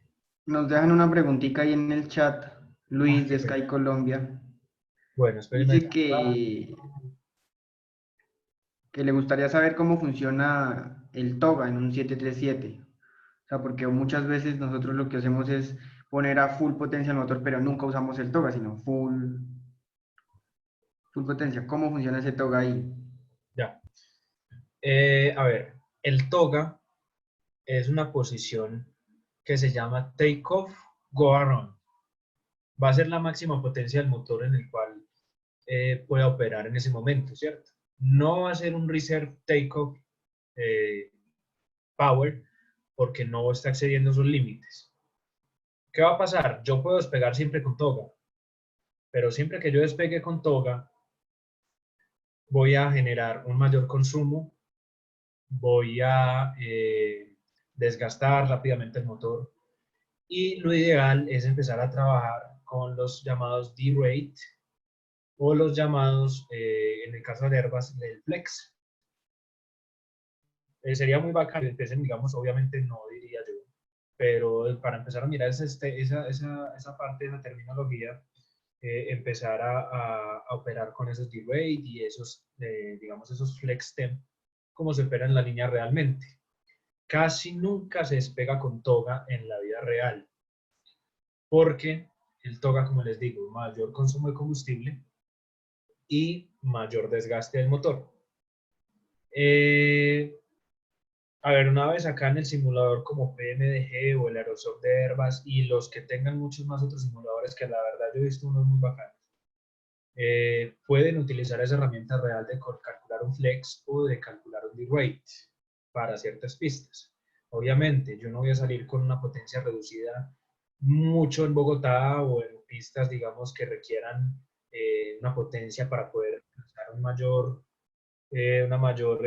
Nos dejan una preguntita ahí en el chat. Luis de Sky Colombia. Bueno, dice que le gustaría saber cómo funciona el TOGA en un 737. O sea, porque muchas veces nosotros lo que hacemos es poner a full potencia el motor, pero nunca usamos el TOGA, sino full potencia. ¿Cómo funciona ese TOGA ahí? Ya. A ver, el TOGA es una posición que se llama Takeoff Go Around. Va a ser la máxima potencia del motor en el cual pueda operar en ese momento, ¿cierto? No va a ser un Reserve Takeoff Power porque no está excediendo sus límites. ¿Qué va a pasar? Yo puedo despegar siempre con TOGA, pero siempre que yo despegue con TOGA, voy a generar un mayor consumo, voy a desgastar rápidamente el motor y lo ideal es empezar a trabajar con los llamados D-Rate o los llamados, en el caso de Airbus, del Flex. Sería muy bacán que empiecen, digamos, obviamente no diría yo, pero para empezar a mirar esa parte de la terminología, empezar a operar con esos D-rate y esos, digamos, esos flex temp, como se opera en la línea realmente. Casi nunca se despega con toga en la vida real, porque el toga, como les digo, mayor consumo de combustible y mayor desgaste del motor. A ver, una vez acá en el simulador como PMDG o el Aerosoft de Airbus y los que tengan muchos más otros simuladores, que la verdad yo he visto unos muy bacanos, pueden utilizar esa herramienta real de calcular un flex o de calcular un D-rate para ciertas pistas. Obviamente, yo no voy a salir con una potencia reducida mucho en Bogotá o en pistas, digamos, que requieran una potencia para poder alcanzar una mayor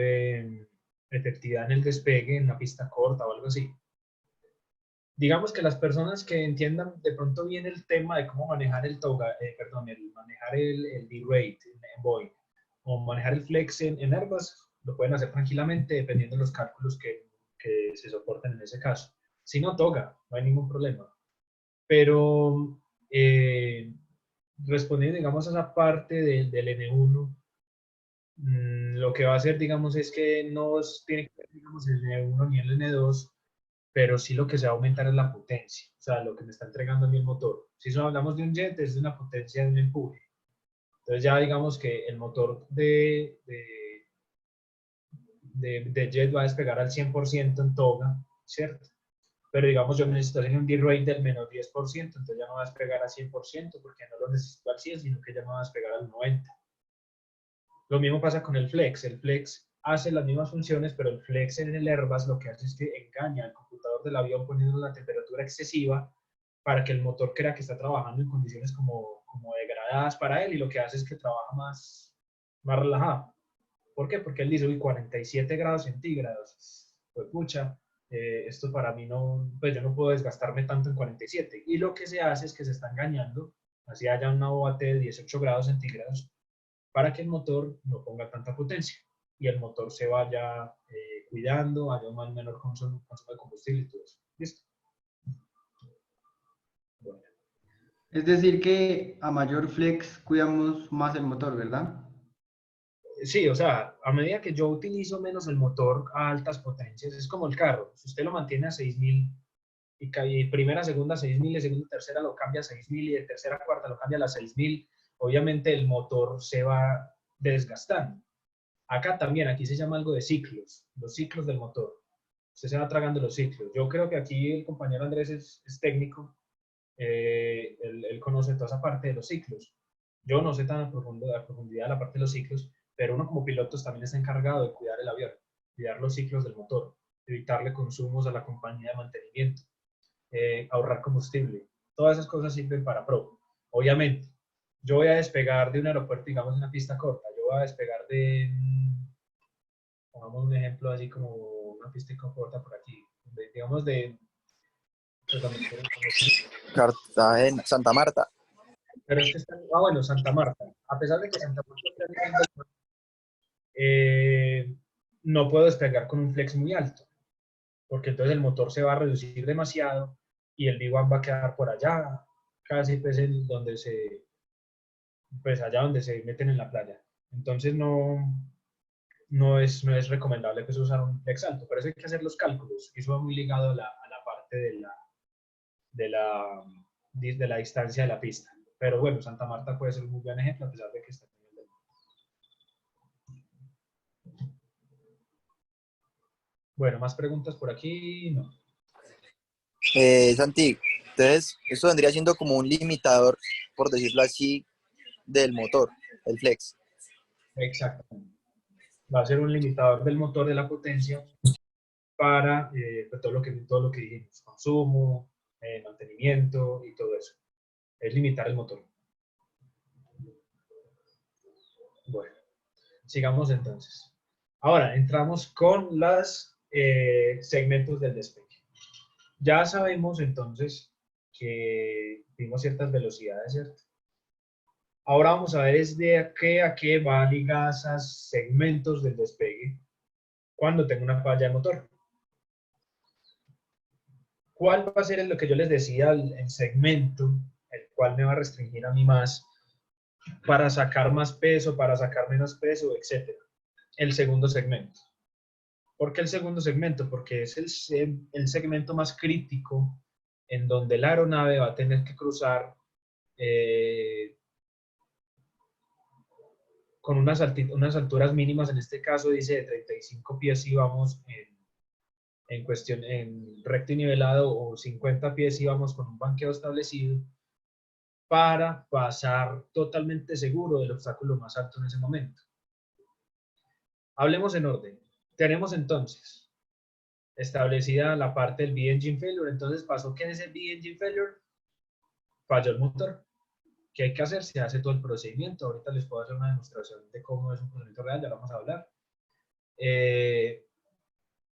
efectividad en el despegue en una pista corta o algo así. Digamos que las personas que entiendan de pronto bien el tema de cómo manejar el manejar el D-rate en Boeing o manejar el flex en Airbus, lo pueden hacer tranquilamente dependiendo de los cálculos que se soporten en ese caso. Si no toca, no hay ningún problema. Pero respondiendo, digamos, a esa parte del N1, lo que va a hacer, digamos, es que no tiene que ver, digamos, el N1 ni el N2, pero sí lo que se va a aumentar es la potencia, o sea, lo que me está entregando a mí el motor. Si solo hablamos de un jet, es de una potencia de un empuje. Entonces ya digamos que el motor de jet va a despegar al 100% en toga, ¿cierto? Pero digamos yo necesito hacer un D-rate del menos 10%, entonces ya no va a despegar al 100% porque no lo necesito al 100, sino que ya no va a despegar al 90%. Lo mismo pasa con el flex. El flex hace las mismas funciones, pero el flex en el Airbus lo que hace es que engaña al computador del avión poniendo una temperatura excesiva para que el motor crea que está trabajando en condiciones como degradadas para él, y lo que hace es que trabaja más relajado. ¿Por qué? Porque él dice, uy, 47 grados centígrados. Pues pucha, esto para mí no, pues yo no puedo desgastarme tanto en 47. Y lo que se hace es que se está engañando, así haya una OAT de 18 grados centígrados, para que el motor no ponga tanta potencia y el motor se vaya cuidando, haya un menor consumo de combustible y todo eso. ¿Listo? Bueno. Es decir que a mayor flex cuidamos más el motor, ¿verdad? Sí, o sea, a medida que yo utilizo menos el motor a altas potencias, es como el carro. Si usted lo mantiene a 6000 y primera, segunda, 6000, y segunda, tercera lo cambia a 6000 y de tercera a cuarta lo cambia a las 6000, obviamente el motor se va desgastando. Acá también, aquí se llama algo de ciclos, los ciclos del motor. Usted se va tragando los ciclos. Yo creo que aquí el compañero Andrés es técnico, él conoce toda esa parte de los ciclos. Yo no sé tan a profundidad la parte de los ciclos, pero uno como pilotos también está encargado de cuidar el avión, cuidar los ciclos del motor, evitarle consumos a la compañía de mantenimiento, ahorrar combustible. Todas esas cosas sirven para pro. Obviamente, yo voy a despegar de un aeropuerto, digamos, de una pista corta. Yo voy a despegar pongamos un ejemplo así como una pista corta por aquí, digamos Cartagena, Santa Marta. pero es que está, bueno, Santa Marta. A pesar de que Santa Marta no puedo despegar con un flex muy alto, porque entonces el motor se va a reducir demasiado y el V1 va a quedar por allá, casi pues allá donde se meten en la playa. Entonces no es recomendable pues usar un flex alto, pero eso hay que hacer los cálculos, y eso va muy ligado a la parte de la distancia de la pista. Pero bueno, Santa Marta puede ser un muy buen ejemplo a pesar de que está en el del... Bueno, ¿más preguntas por aquí? No. Santi, entonces esto vendría siendo como un limitador, por decirlo así, del motor, el flex. Exactamente. Va a ser un limitador del motor, de la potencia, para pues todo lo que dijimos, consumo, mantenimiento y todo eso. Es limitar el motor. Bueno, sigamos entonces. Ahora, entramos con los segmentos del despegue. Ya sabemos entonces que vimos ciertas velocidades, ¿cierto? Ahora vamos a ver es de a qué van ligadas esos segmentos del despegue cuando tengo una falla de motor. ¿Cuál va a ser lo que yo les decía, el segmento, el cual me va a restringir a mí más para sacar más peso, para sacar menos peso, etcétera? El segundo segmento. ¿Por qué el segundo segmento? Porque es el segmento más crítico en donde la aeronave va a tener que cruzar con unas alturas mínimas, en este caso dice de 35 pies si vamos en recto y nivelado, o 50 pies si vamos con un banqueo establecido, para pasar totalmente seguro del obstáculo más alto en ese momento. Hablemos en orden. Tenemos entonces establecida la parte del V-Engine Failure. Entonces pasó que en ese V-Engine Failure falló el motor. ¿Qué hay que hacer? Se hace todo el procedimiento. Ahorita les puedo hacer una demostración de cómo es un procedimiento real, ya lo vamos a hablar.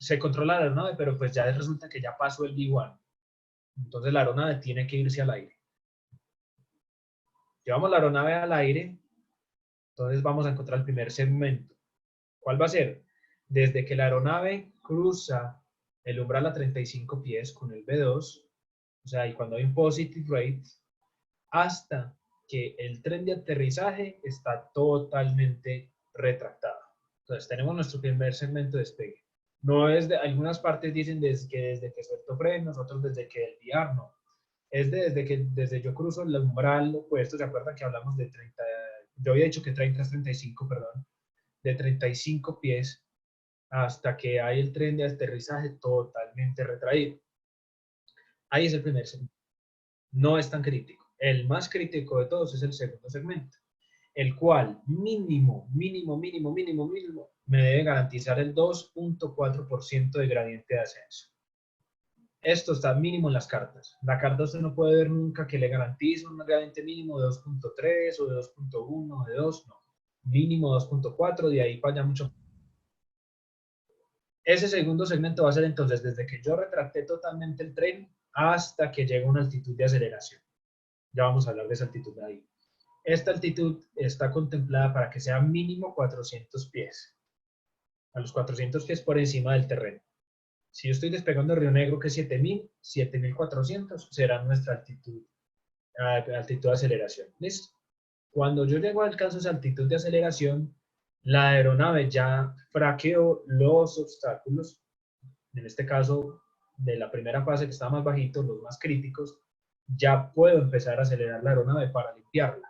Se controla la aeronave, pero pues ya resulta que ya pasó el V1. Entonces la aeronave tiene que irse al aire. Llevamos la aeronave al aire, entonces vamos a encontrar el primer segmento. ¿Cuál va a ser? Desde que la aeronave cruza el umbral a 35 pies con el V2, o sea, y cuando hay un positive rate, hasta que el tren de aterrizaje está totalmente retractado. Entonces tenemos nuestro primer segmento de despegue. No es de, algunas partes dicen desde que suelto frenos, otros desde que el VR, no. Es desde yo cruzo el umbral opuesto. ¿Se acuerdan que hablamos de 30? Yo había dicho que 30 es 35, perdón. De 35 pies hasta que hay el tren de aterrizaje totalmente retraído. Ahí es el primer segmento. No es tan crítico. El más crítico de todos es el segundo segmento, el cual mínimo, me debe garantizar el 2.4% de gradiente de ascenso. Esto está mínimo en las cartas. La carta usted no puede ver nunca que le garantice un gradiente mínimo de 2.3 o de 2.1 o de 2, no. Mínimo 2.4, de ahí para allá mucho. Ese segundo segmento va a ser entonces desde que yo retracté totalmente el tren hasta que llega a una altitud de aceleración. Ya vamos a hablar de esa altitud de ahí. Esta altitud está contemplada para que sea mínimo 400 pies. A los 400 pies por encima del terreno. Si yo estoy despegando de Río Negro, que es 7000, 7400, será nuestra altitud de aceleración. ¿Listo? Cuando yo llego al alcanzo esa altitud de aceleración, la aeronave ya fraqueó los obstáculos, en este caso de la primera fase que está más bajito, los más críticos, ya puedo empezar a acelerar la aeronave para limpiarla.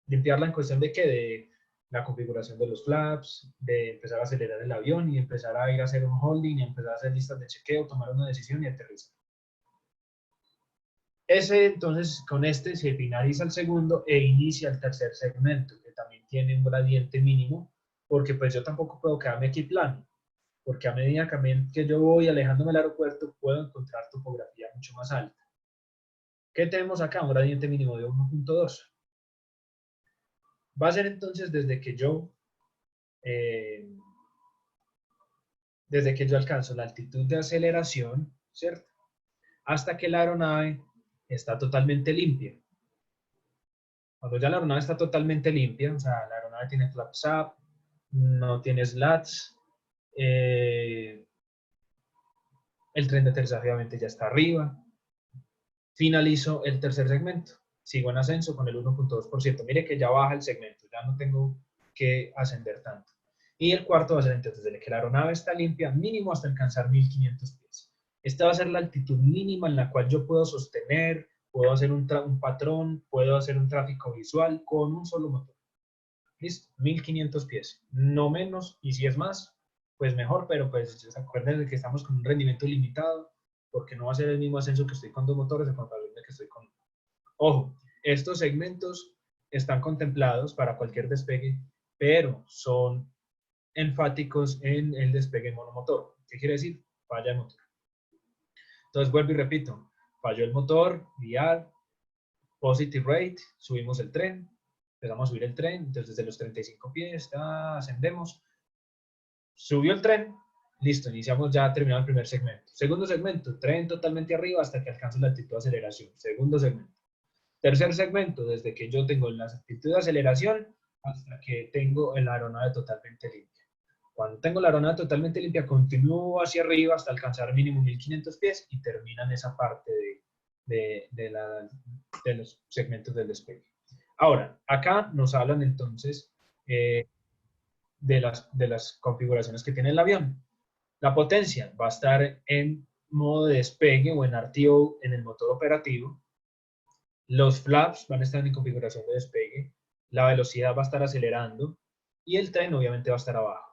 Limpiarla en cuestión de ¿qué? De la configuración de los flaps, de empezar a acelerar el avión y empezar a ir a hacer un holding, y empezar a hacer listas de chequeo, tomar una decisión y aterrizar. Entonces, con este se finaliza el segundo e inicia el tercer segmento, que también tiene un gradiente mínimo, porque pues yo tampoco puedo quedarme aquí plano, porque a medida que yo voy alejándome del aeropuerto, puedo encontrar topografía mucho más alta. ¿Qué tenemos acá? Un gradiente mínimo de 1.2. Va a ser entonces desde que yo alcanzo la altitud de aceleración, ¿cierto? Hasta que la aeronave está totalmente limpia. Cuando ya la aeronave está totalmente limpia, o sea, la aeronave tiene flaps up, no tiene slats, el tren de aterrizaje obviamente ya está arriba. Finalizo el tercer segmento. Sigo en ascenso con el 1.2%. Mire que ya baja el segmento, ya no tengo que ascender tanto. Y el cuarto va a ser entonces desde que la aeronave está limpia, mínimo hasta alcanzar 1500 pies. Esta va a ser la altitud mínima en la cual yo puedo sostener, puedo hacer un patrón, puedo hacer un tráfico visual con un solo motor. ¿Listo? 1500 pies, no menos, y si es más, pues mejor, pero pues acuérdense que estamos con un rendimiento limitado, porque no va a ser el mismo ascenso que estoy con dos motores de comparación de que estoy con uno. Ojo, estos segmentos están contemplados para cualquier despegue, pero son enfáticos en el despegue monomotor. ¿Qué quiere decir? Falla el motor. Entonces vuelvo y repito, falló el motor, VR, positive rate, subimos el tren, empezamos a subir el tren, entonces desde los 35 pies ascendemos, subió el tren, listo, iniciamos ya, terminado el primer segmento. Segundo segmento, tren totalmente arriba hasta que alcanzo la altitud de aceleración. Segundo segmento. Tercer segmento, desde que yo tengo la altitud de aceleración hasta que tengo la aeronave totalmente limpia. Cuando tengo la aeronave totalmente limpia, continúo hacia arriba hasta alcanzar mínimo 1500 pies y termina en esa parte de los segmentos del despegue. Ahora, acá nos hablan entonces de las configuraciones que tiene el avión. La potencia va a estar en modo de despegue o en RTO en el motor operativo. Los flaps van a estar en configuración de despegue. La velocidad va a estar acelerando y el tren obviamente va a estar abajo.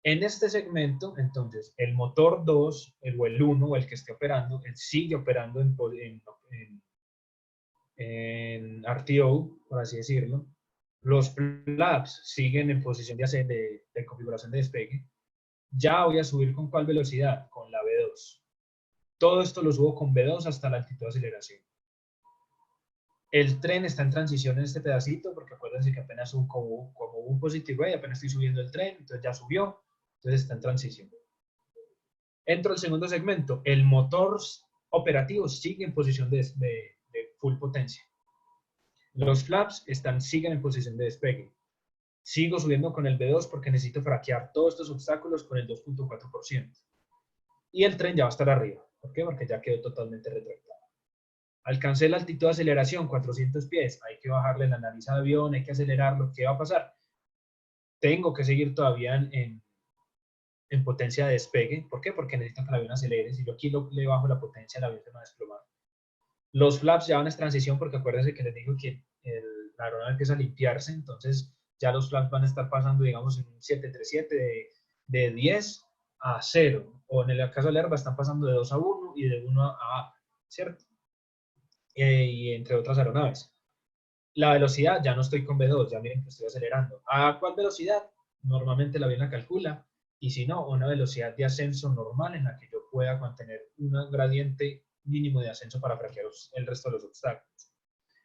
En este segmento, entonces, el motor 2, o el 1, o el que esté operando, él sigue operando en RTO, por así decirlo. Los flaps siguen en posición de configuración de despegue. Ya voy a subir ¿con cuál velocidad? Con la V2. Todo esto lo subo con V2 hasta la altitud de aceleración. El tren está en transición en este pedacito, porque acuérdense que apenas como un positive way, apenas estoy subiendo el tren, entonces ya subió. Entonces está en transición. Entro al segundo segmento. El motor operativo sigue en posición de full potencia. Los flaps siguen en posición de despegue. Sigo subiendo con el V2 porque necesito fraquear todos estos obstáculos con el 2.4%. Y el tren ya va a estar arriba. ¿Por qué? Porque ya quedó totalmente retractado. Alcancé la altitud de aceleración, 400 pies. Hay que bajarle la nariz al avión, hay que acelerarlo. ¿Qué va a pasar? Tengo que seguir todavía en potencia de despegue. ¿Por qué? Porque necesito que el avión acelere. Si yo aquí le bajo la potencia, el avión se va a desplomar. Los flaps ya van en transición porque acuérdense que les digo que la aeronave empieza a limpiarse, entonces ya los flaps van a estar pasando, digamos, en un 737 de 10 a 0. O en el caso del Airbus están pasando de 2 a 1 y de 1 a A, ¿cierto? Y entre otras aeronaves. La velocidad, ya no estoy con V2, ya miren que estoy acelerando. ¿A cuál velocidad? Normalmente el avión la calcula. Y si no, una velocidad de ascenso normal en la que yo pueda mantener un gradiente mínimo de ascenso para fraquear el resto de los obstáculos.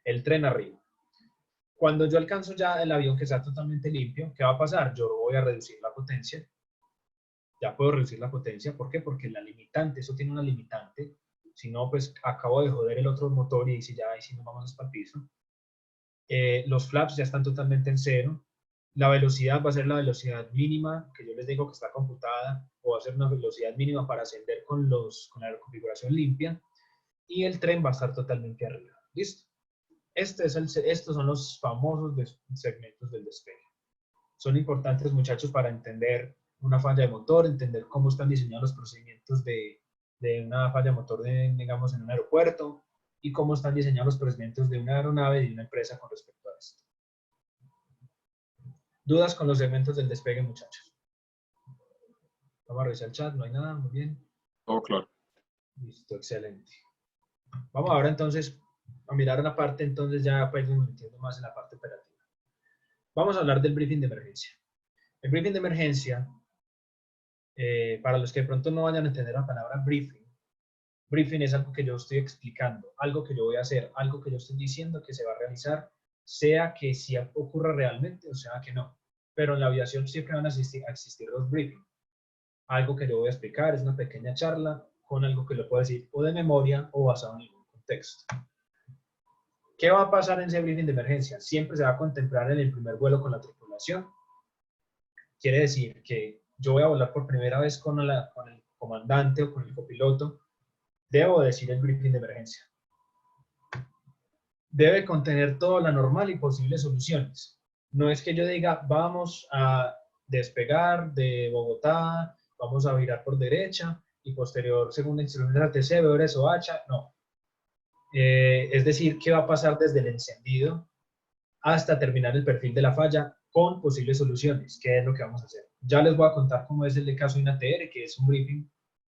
El tren arriba. Cuando yo alcanzo ya el avión que está totalmente limpio, ¿qué va a pasar? Yo voy a reducir la potencia. Ya puedo reducir la potencia. ¿Por qué? Porque la limitante, eso tiene una limitante. Si no, pues acabo de joder el otro motor y ahí sí nos vamos hasta el piso. Los flaps ya están totalmente en cero. La velocidad va a ser la velocidad mínima que yo les digo que está computada, o va a ser una velocidad mínima para ascender con la configuración limpia, y el tren va a estar totalmente arriba. ¿Listo? Estos son los famosos segmentos del despegue. Son importantes, muchachos, para entender una falla de motor, entender cómo están diseñados los procedimientos de una falla de motor, digamos, en un aeropuerto, y cómo están diseñados los procedimientos de una aeronave y de una empresa con respecto a esto. ¿Dudas con los segmentos del despegue, muchachos? Vamos a revisar el chat, no hay nada, muy bien. Todo claro. Listo, excelente. Vamos ahora entonces a mirar una parte, entonces ya para irnos metiendo más en la parte operativa. Vamos a hablar del briefing de emergencia. El briefing de emergencia, para los que de pronto no vayan a entender la palabra briefing es algo que yo estoy explicando, algo que yo voy a hacer, algo que yo estoy diciendo que se va a realizar, sea que sí ocurra realmente o sea que no. Pero en la aviación siempre van a existir los briefings. Algo que yo voy a explicar es una pequeña charla con algo que lo puedo decir o de memoria o basado en algún contexto. ¿Qué va a pasar en ese briefing de emergencia? Siempre se va a contemplar en el primer vuelo con la tripulación. Quiere decir que yo voy a volar por primera vez con el comandante o con el copiloto. Debo decir el briefing de emergencia. Debe contener todo lo normal y posibles soluciones. No es que yo diga, vamos a despegar de Bogotá, vamos a virar por derecha y posterior, según la instrucción de la TC, BORES o H, no. Es decir, qué va a pasar desde el encendido hasta terminar el perfil de la falla con posibles soluciones, qué es lo que vamos a hacer. Ya les voy a contar cómo es el de caso de una TR, que es un briefing,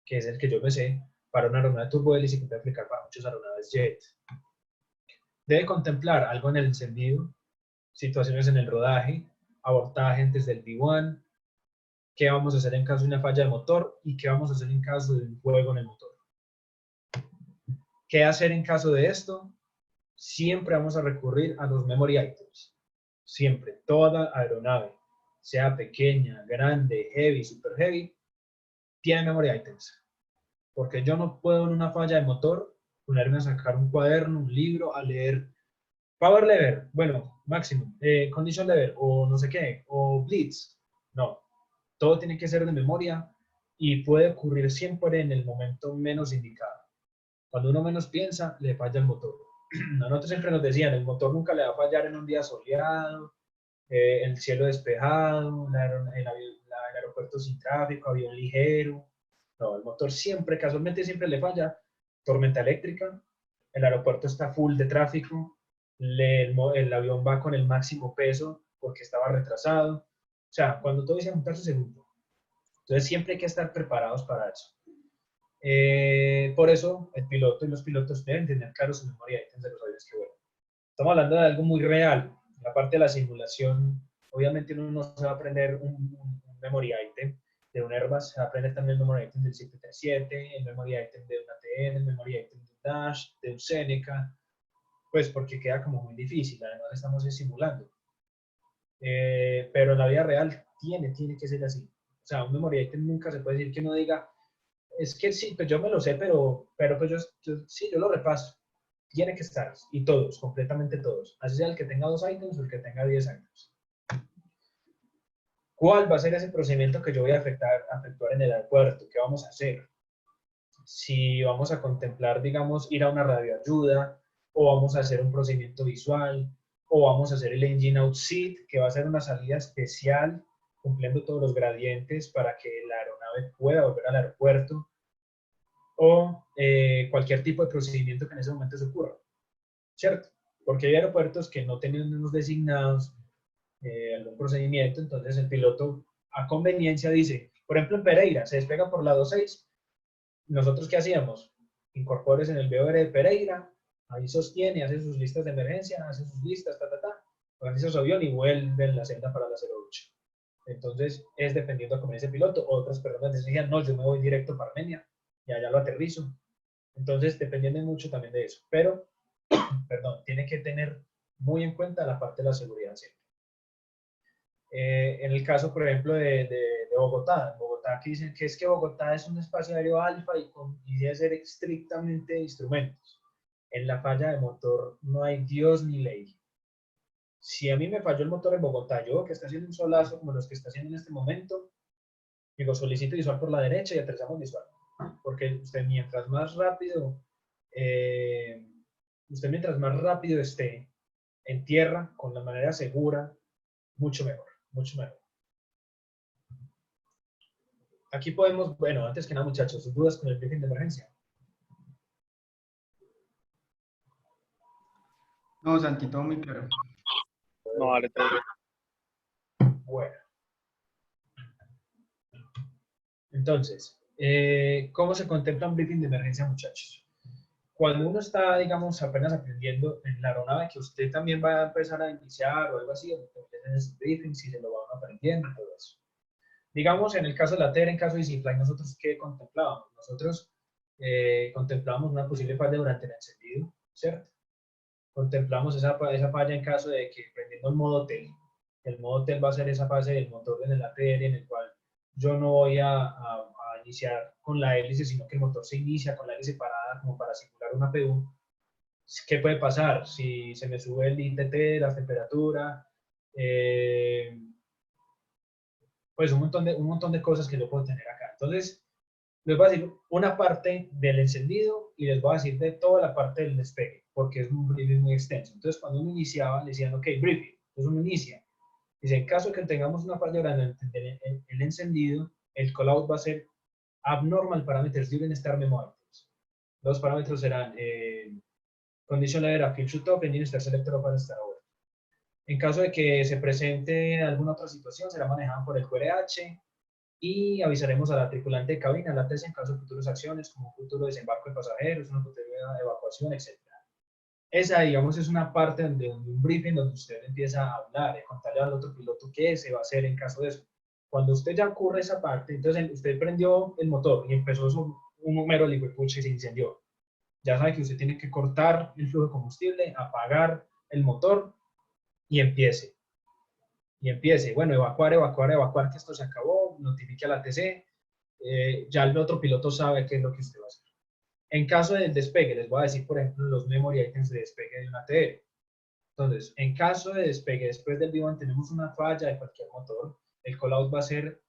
que es el que yo me sé para una aeronave turbohélice y que puede aplicar para muchas aeronaves jet. Debe contemplar algo en el encendido, situaciones en el rodaje, abortaje antes del D1, qué vamos a hacer en caso de una falla de motor y qué vamos a hacer en caso de un fuego en el motor. ¿Qué hacer en caso de esto? Siempre vamos a recurrir a los memory items. Siempre, toda aeronave, sea pequeña, grande, heavy, super heavy, tiene memory items. Porque yo no puedo en una falla de motor ponerme a sacar un cuaderno, un libro, a leer power lever, bueno, máximo, condition lever, o no sé qué, o blitz. No, Todo tiene que ser de memoria y puede ocurrir siempre en el momento menos indicado. Cuando uno menos piensa, le falla el motor. A nosotros siempre nos decían, el motor nunca le va a fallar en un día soleado, el cielo despejado, el aeropuerto sin tráfico, avión ligero. No, el motor siempre, casualmente siempre le falla. Tormenta eléctrica, el aeropuerto está full de tráfico, el avión va con el máximo peso porque estaba retrasado. O sea, cuando todo dice juntarse, se junta. Entonces siempre hay que estar preparados para eso. Por eso el piloto y los pilotos deben tener claro su memoria de ítems de los aviones que vuelan. Estamos hablando de algo muy real. En la parte de la simulación, obviamente uno no se va a aprender un memory item de un Airbus, se va a aprender también el memory item del 737, el memory item de un ATR, el memory item de un Dash, de un Seneca, pues porque queda como muy difícil, además estamos simulando. Pero en la vida real tiene que ser así. O sea, un memory item nunca se puede decir que uno diga, es que sí, pues yo me lo sé, pero pues yo lo repaso. Tiene que estar, y todos, completamente todos. Así sea el que tenga 2 items o el que tenga 10 items. ¿Cuál va a ser ese procedimiento que yo voy a efectuar en el aeropuerto? ¿Qué vamos a hacer? Si vamos a contemplar, digamos, ir a una radioayuda, o vamos a hacer un procedimiento visual, o vamos a hacer el engine out seat, que va a ser una salida especial, cumpliendo todos los gradientes para que la aeronave pueda volver al aeropuerto, o cualquier tipo de procedimiento que en ese momento se ocurra, ¿cierto? Porque hay aeropuertos que no tienen unos designados algún procedimiento, entonces el piloto a conveniencia dice, por ejemplo en Pereira, se despega por la 26, nosotros ¿qué hacíamos? Incorpores en el BOR de Pereira, ahí sostiene, hace sus listas de emergencia, hace sus listas, organiza su avión y vuelve en la senda para la 08. Entonces es dependiendo a cómo ese piloto. Otras personas decían, no, yo me voy directo para Armenia y allá lo aterrizo. Entonces dependiendo mucho también de eso. Pero, perdón, tiene que tener muy en cuenta la parte de la seguridad siempre. En el caso, por ejemplo, de Bogotá, que dicen que es que Bogotá es un espacio aéreo alfa y debe ser estrictamente de instrumentos. En la falla de motor no hay Dios ni ley. Si a mí me falló el motor en Bogotá, yo que está haciendo un solazo como los que está haciendo en este momento, digo, solicito visual por la derecha y aterrizamos visual. Porque usted mientras más rápido esté en tierra, con la manera segura, mucho mejor, mucho mejor. Aquí podemos, bueno, antes que nada, muchachos, sus dudas con el briefing de emergencia. No, Santi, todo muy claro. No, vale, todo bien. Bueno. Entonces, ¿cómo se contempla un briefing de emergencia, muchachos? Cuando uno está, digamos, apenas aprendiendo en la aeronave, que usted también va a empezar a iniciar o algo así, en ese briefing, si se lo van aprendiendo y todo eso. Digamos, en el caso de la TER, en caso de EasyFly, nosotros ¿qué contemplábamos? Nosotros contemplábamos una posible falla durante el encendido, ¿cierto? Contemplamos esa falla en caso de que prendiendo el modo TEL. El modo TEL va a ser esa fase del motor en el ATR en el cual yo no voy a iniciar con la hélice, sino que el motor se inicia con la hélice parada como para simular una PU. ¿Qué puede pasar? Si se me sube el ITT, la temperatura, pues un montón de cosas que yo puedo tener acá. Entonces, les voy a decir una parte del encendido y les voy a decir de toda la parte del despegue, porque es un briefing muy extenso. Entonces, cuando uno iniciaba, le decían, ok, briefing. Entonces uno inicia. Dice, en caso que tengamos una falla durante el encendido, el callout va a ser abnormal parameters during start memo items. Los parámetros serán condition level of fuel shutoff, engine start selector of start over. En caso de que se presente alguna otra situación, será manejada por el QRH y avisaremos a la tripulante de cabina, a la TES, en caso de futuras acciones, como un futuro desembarco de pasajeros, una futura evacuación, etc. Esa, digamos, es una parte de un briefing donde usted empieza a hablar, a contarle al otro piloto qué se va a hacer en caso de eso. Cuando usted ya ocurre esa parte, entonces usted prendió el motor y empezó un mero licuepuche y se incendió. Ya sabe que usted tiene que cortar el flujo de combustible, apagar el motor y empiece. Bueno, evacuar, que esto se acabó, notifique a la TC, ya el otro piloto sabe qué es lo que usted va a hacer. En caso del despegue, les voy a decir, por ejemplo, los memory items de despegue de una ATR. Entonces, en caso de despegue, después del V1 tenemos una falla de cualquier motor, el callout va a ser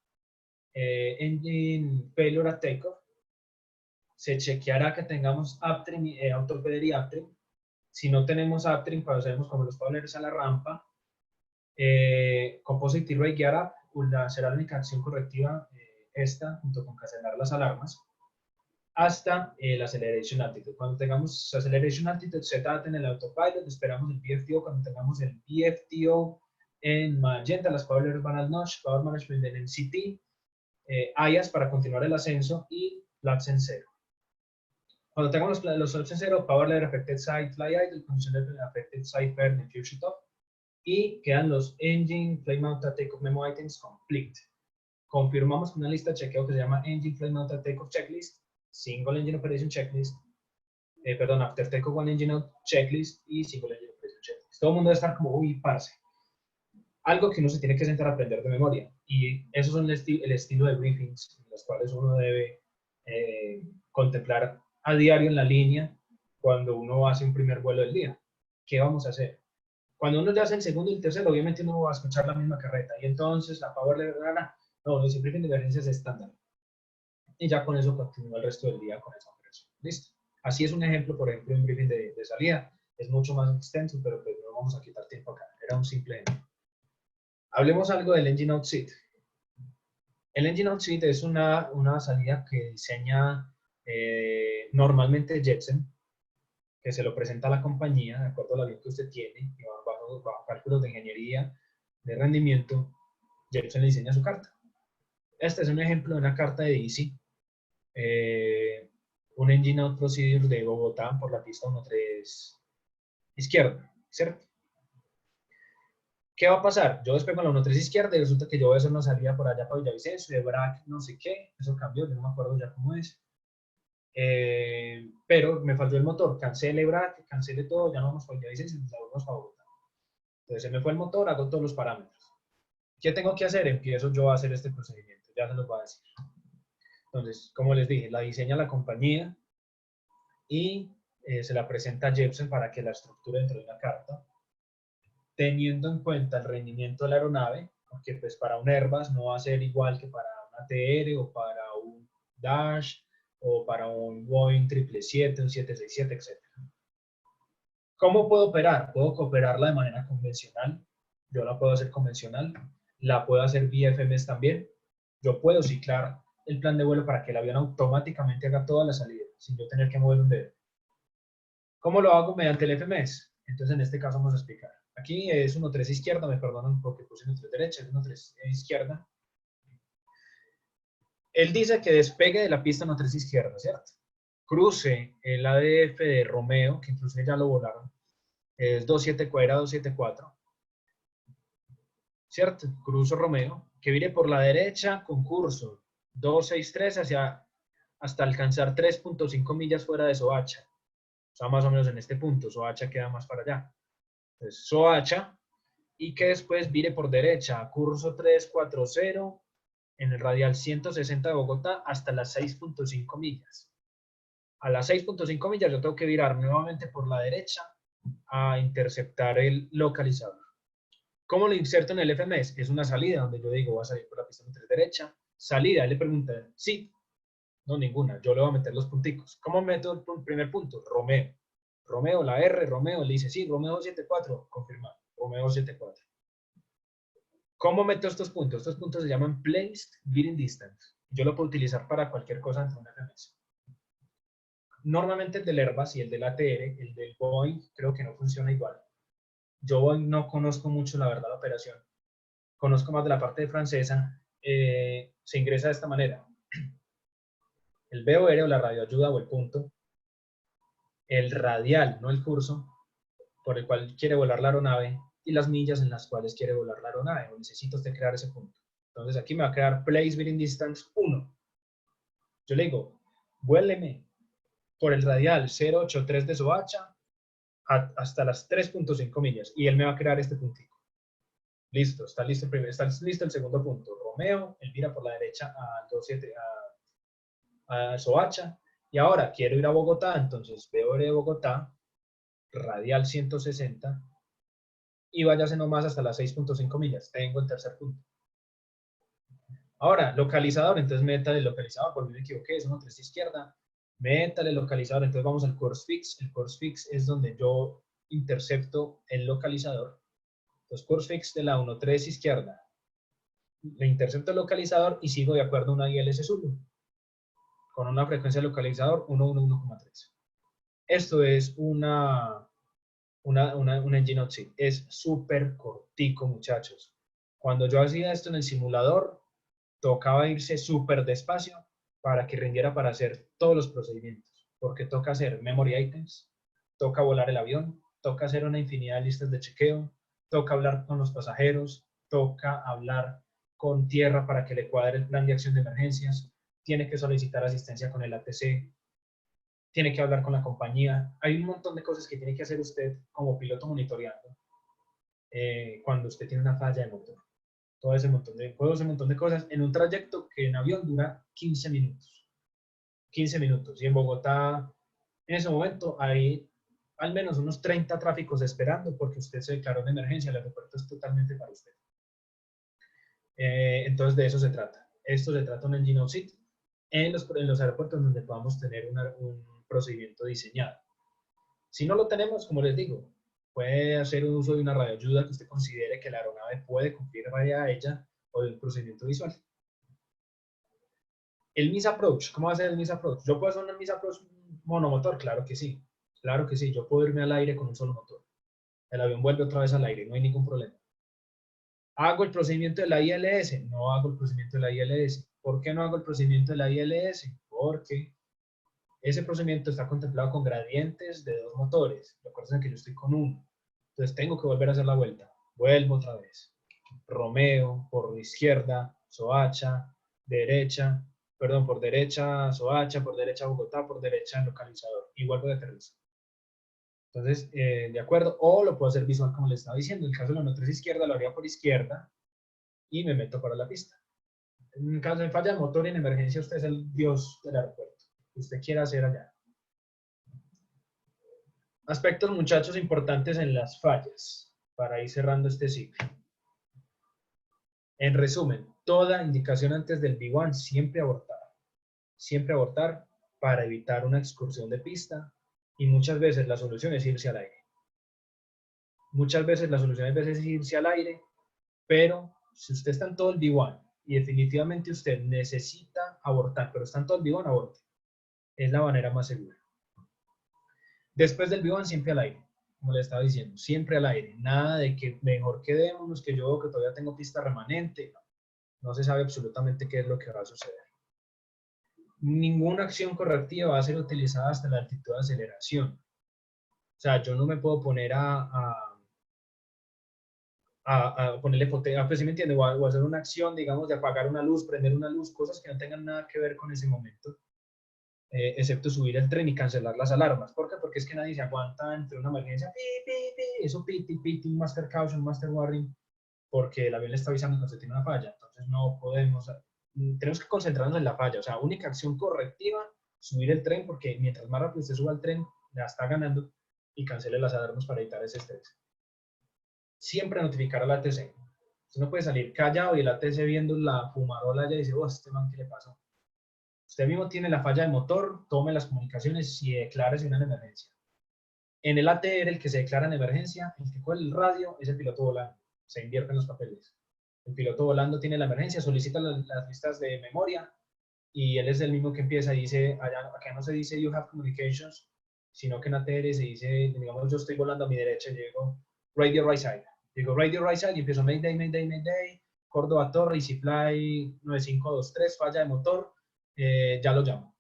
engine failure at takeoff, se chequeará que tengamos uptrim, autopilot y uptrim. Si no tenemos uptrim, pasaremos como los poblers a la rampa. Composite rate gear up, será la única acción correctiva esta, junto con cancelar las alarmas, hasta el acceleration altitude. Cuando tengamos acceleration altitude set en el autopilot, esperamos el VFTO. Cuando tengamos el VFTO en magenta, las poblers van al notch, power management en MCT, IAS para continuar el ascenso y flaps en 0. Cuando tengamos los flaps en 0, power layer affected side fly idle, condition level affected side burn and fuel shut off, y quedan los engine flame mounted takeoff memo items complete. Confirmamos con una lista de chequeo que se llama engine flame mounted takeoff checklist, single engine operation checklist, after takeoff one engine out checklist y single engine operation checklist. Todo el mundo debe estar como, uy, parce. Algo que uno se tiene que sentar a aprender de memoria. Y esos son el estilo de briefings en los cuales uno debe contemplar a diario en la línea cuando uno hace un primer vuelo del día. ¿Qué vamos a hacer? Cuando uno ya hace el segundo y el tercero, obviamente uno va a escuchar la misma carreta. Y entonces la power de verdad, no, ese briefing de emergencias es estándar. Y ya con eso continúa el resto del día con esa operación. Listo. Así es un ejemplo, por ejemplo, un briefing de salida. Es mucho más extenso, pero pues no vamos a quitar tiempo acá. Era un simple ejemplo. Hablemos algo del Engine Out Seat. El Engine Out Seat es una salida que diseña normalmente Jepsen, que se lo presenta a la compañía, de acuerdo al avión que usted tiene, y bajo cálculos de ingeniería, de rendimiento, Jepsen le diseña su carta. Este es un ejemplo de una carta de Easy, un Engine Out Procedure de Bogotá por la pista 13 izquierda, ¿cierto? ¿Qué va a pasar? Yo despego en la 13 izquierda y resulta que yo voy a hacer una salida por allá para Villavicencio, de BRAC, no sé qué, eso cambió, yo no me acuerdo ya cómo es. Pero me falló el motor, cancele BRAC, cancele todo, ya no vamos para Villavicencio, nos vamos para Bogotá. Entonces se me fue el motor, hago todos los parámetros. ¿Qué tengo que hacer? Empiezo yo a hacer este procedimiento, ya se los voy a decir. Entonces, como les dije, la diseña la compañía y se la presenta a Jepsen para que la estructure dentro de una carta, teniendo en cuenta el rendimiento de la aeronave, porque pues para un Airbus no va a ser igual que para una TR o para un Dash o para un Boeing 777, un 767, etc. ¿Cómo puedo operar? Puedo operarla de manera convencional, yo la puedo hacer convencional, la puedo hacer vía FMS también, yo puedo ciclar el plan de vuelo para que el avión automáticamente haga toda la salida, sin yo tener que mover un dedo. ¿Cómo lo hago? Mediante el FMS. Entonces en este caso vamos a explicar. Aquí es 1.3 izquierda, me perdonan porque puse 1.3 derecha, es 1.3 izquierda. Él dice que despegue de la pista 1.3 izquierda, ¿cierto? Cruce el ADF de Romeo, que incluso ya lo volaron, es 274, era 274, ¿cierto? Cruzo Romeo, que vire por la derecha con curso 263 hasta alcanzar 3.5 millas fuera de Soacha. O sea, más o menos en este punto, Soacha queda más para allá. Entonces, Soacha, y que después vire por derecha, curso 340, en el radial 160 de Bogotá, hasta las 6.5 millas. A las 6.5 millas yo tengo que virar nuevamente por la derecha a interceptar el localizador. ¿Cómo lo inserto en el FMS? Es una salida donde yo digo, voy a salir por la pista 3 derecha, salida, él le pregunta, sí, no, ninguna, yo le voy a meter los punticos. ¿Cómo meto el primer punto? Romeo. Romeo, la R, Romeo, le dice, sí, Romeo 74, confirmado, Romeo 74. ¿Cómo meto estos puntos? Estos puntos se llaman Placed Bearing Distance. Yo lo puedo utilizar para cualquier cosa dentro de un FMS. Normalmente el del Airbus y el del ATR, el del Boeing, creo que no funciona igual. Yo Boeing no conozco mucho, la verdad, la operación. Conozco más de la parte francesa. Se ingresa de esta manera. El BOR o la radioayuda o el punto, el radial, no el curso, por el cual quiere volar la aeronave, y las millas en las cuales quiere volar la aeronave, o necesito usted crear ese punto. Entonces aquí me va a crear Place Bearing Distance 1. Yo le digo, vuéleme por el radial 083 de Soacha hasta las 3.5 millas, y él me va a crear este puntito. Listo, está listo el segundo punto. Romeo, él mira por la derecha a Soacha, y ahora quiero ir a Bogotá, entonces veo de Bogotá, radial 160, y váyase nomás hasta las 6.5 millas. Tengo el tercer punto. Ahora, localizador, entonces métale el localizador, porque me equivoqué, es 1.3 izquierda, métale el localizador, entonces vamos al course fix, el course fix es donde yo intercepto el localizador, entonces course fix de la 1.3 izquierda, le intercepto el localizador y sigo de acuerdo a una ILS Zulu, con una frecuencia de localizador 111,3. Esto es un engine out-seat, es súper cortico, muchachos. Cuando yo hacía esto en el simulador, tocaba irse súper despacio para que rindiera para hacer todos los procedimientos, porque toca hacer memory items, toca volar el avión, toca hacer una infinidad de listas de chequeo, toca hablar con los pasajeros, toca hablar con tierra para que le cuadre el plan de acción de emergencias, tiene que solicitar asistencia con el ATC, tiene que hablar con la compañía. Hay un montón de cosas que tiene que hacer usted como piloto monitoreando cuando usted tiene una falla de motor. Todo ese montón de cosas en un trayecto que en avión dura 15 minutos. 15 minutos. Y en Bogotá, en ese momento, hay al menos unos 30 tráficos esperando porque usted se declaró de emergencia. El aeropuerto es totalmente para usted. Entonces, de eso se trata. Esto se trata de un engine out-seat en los aeropuertos donde podamos tener un procedimiento diseñado. Si no lo tenemos, como les digo, puede hacer uso de una radioayuda que usted considere que la aeronave puede cumplir vaya a ella o de un procedimiento visual. El Miss Approach, ¿cómo va a ser el Miss Approach? ¿Yo puedo hacer un Miss Approach monomotor? Claro que sí. Claro que sí. Yo puedo irme al aire con un solo motor. El avión vuelve otra vez al aire, no hay ningún problema. ¿Hago el procedimiento de la ILS? No hago el procedimiento de la ILS. ¿Por qué no hago el procedimiento de la ILS? Porque ese procedimiento está contemplado con gradientes de 2 motores. Recuerden que yo estoy con uno. Entonces tengo que volver a hacer la vuelta. Vuelvo otra vez. Romeo, por izquierda, Soacha, derecha, perdón, por derecha Soacha, por derecha Bogotá, por derecha localizador. Y vuelvo de aterrizo. Entonces, de acuerdo, o lo puedo hacer visual como les estaba diciendo. En el caso de la 1.3 izquierda, lo haría por izquierda y me meto para la pista. En caso de falla de motor y en emergencia, usted es el dios del aeropuerto. Que usted quiera hacer allá. Aspectos, muchachos, importantes en las fallas, para ir cerrando este ciclo. En resumen, toda indicación antes del V1 siempre abortar. Siempre abortar para evitar una excursión de pista y muchas veces la solución es irse al aire. Muchas veces la solución es irse al aire, pero si usted está en todo el V1 y definitivamente usted necesita abortar, pero está en todo el V1, aborte. Es la manera más segura. Después del V1 siempre al aire, como le estaba diciendo, siempre al aire. Nada de que mejor quedémonos, que yo veo que todavía tengo pista remanente. No se sabe absolutamente qué es lo que va a suceder. Ninguna acción correctiva va a ser utilizada hasta la altitud de aceleración. O sea, yo no me puedo poner a ponerle potencia, pues sí me entiende, o hacer una acción, digamos, de apagar una luz, prender una luz, cosas que no tengan nada que ver con ese momento. Excepto subir el tren y cancelar las alarmas. ¿Por qué? Porque es que nadie se aguanta entre una emergencia, eso piti, master caution, master warning, porque el avión le está avisando que usted tiene una falla. Entonces no podemos, tenemos que concentrarnos en la falla. O sea, única acción correctiva, subir el tren, porque mientras más rápido usted suba el tren, la está ganando, y cancele las alarmas para evitar ese estrés. Siempre notificar al ATC. Usted no puede salir callado y el ATC viendo la fumarola ya dice, oh, este man, ¿qué le pasó? Usted mismo tiene la falla del motor, tome las comunicaciones y declárese una emergencia. En el ATR, el que se declara en emergencia, el que coge el radio, es el piloto volando. Se invierten los papeles. El piloto volando tiene la emergencia, solicita las listas de memoria y él es el mismo que empieza y dice, acá no se dice you have communications, sino que en ATR se dice, digamos, yo estoy volando a mi derecha y llego radio right side. Digo radio right side y empiezo Mayday, Córdoba Torre, EasyFly 9523, falla de motor. Ya lo llamo.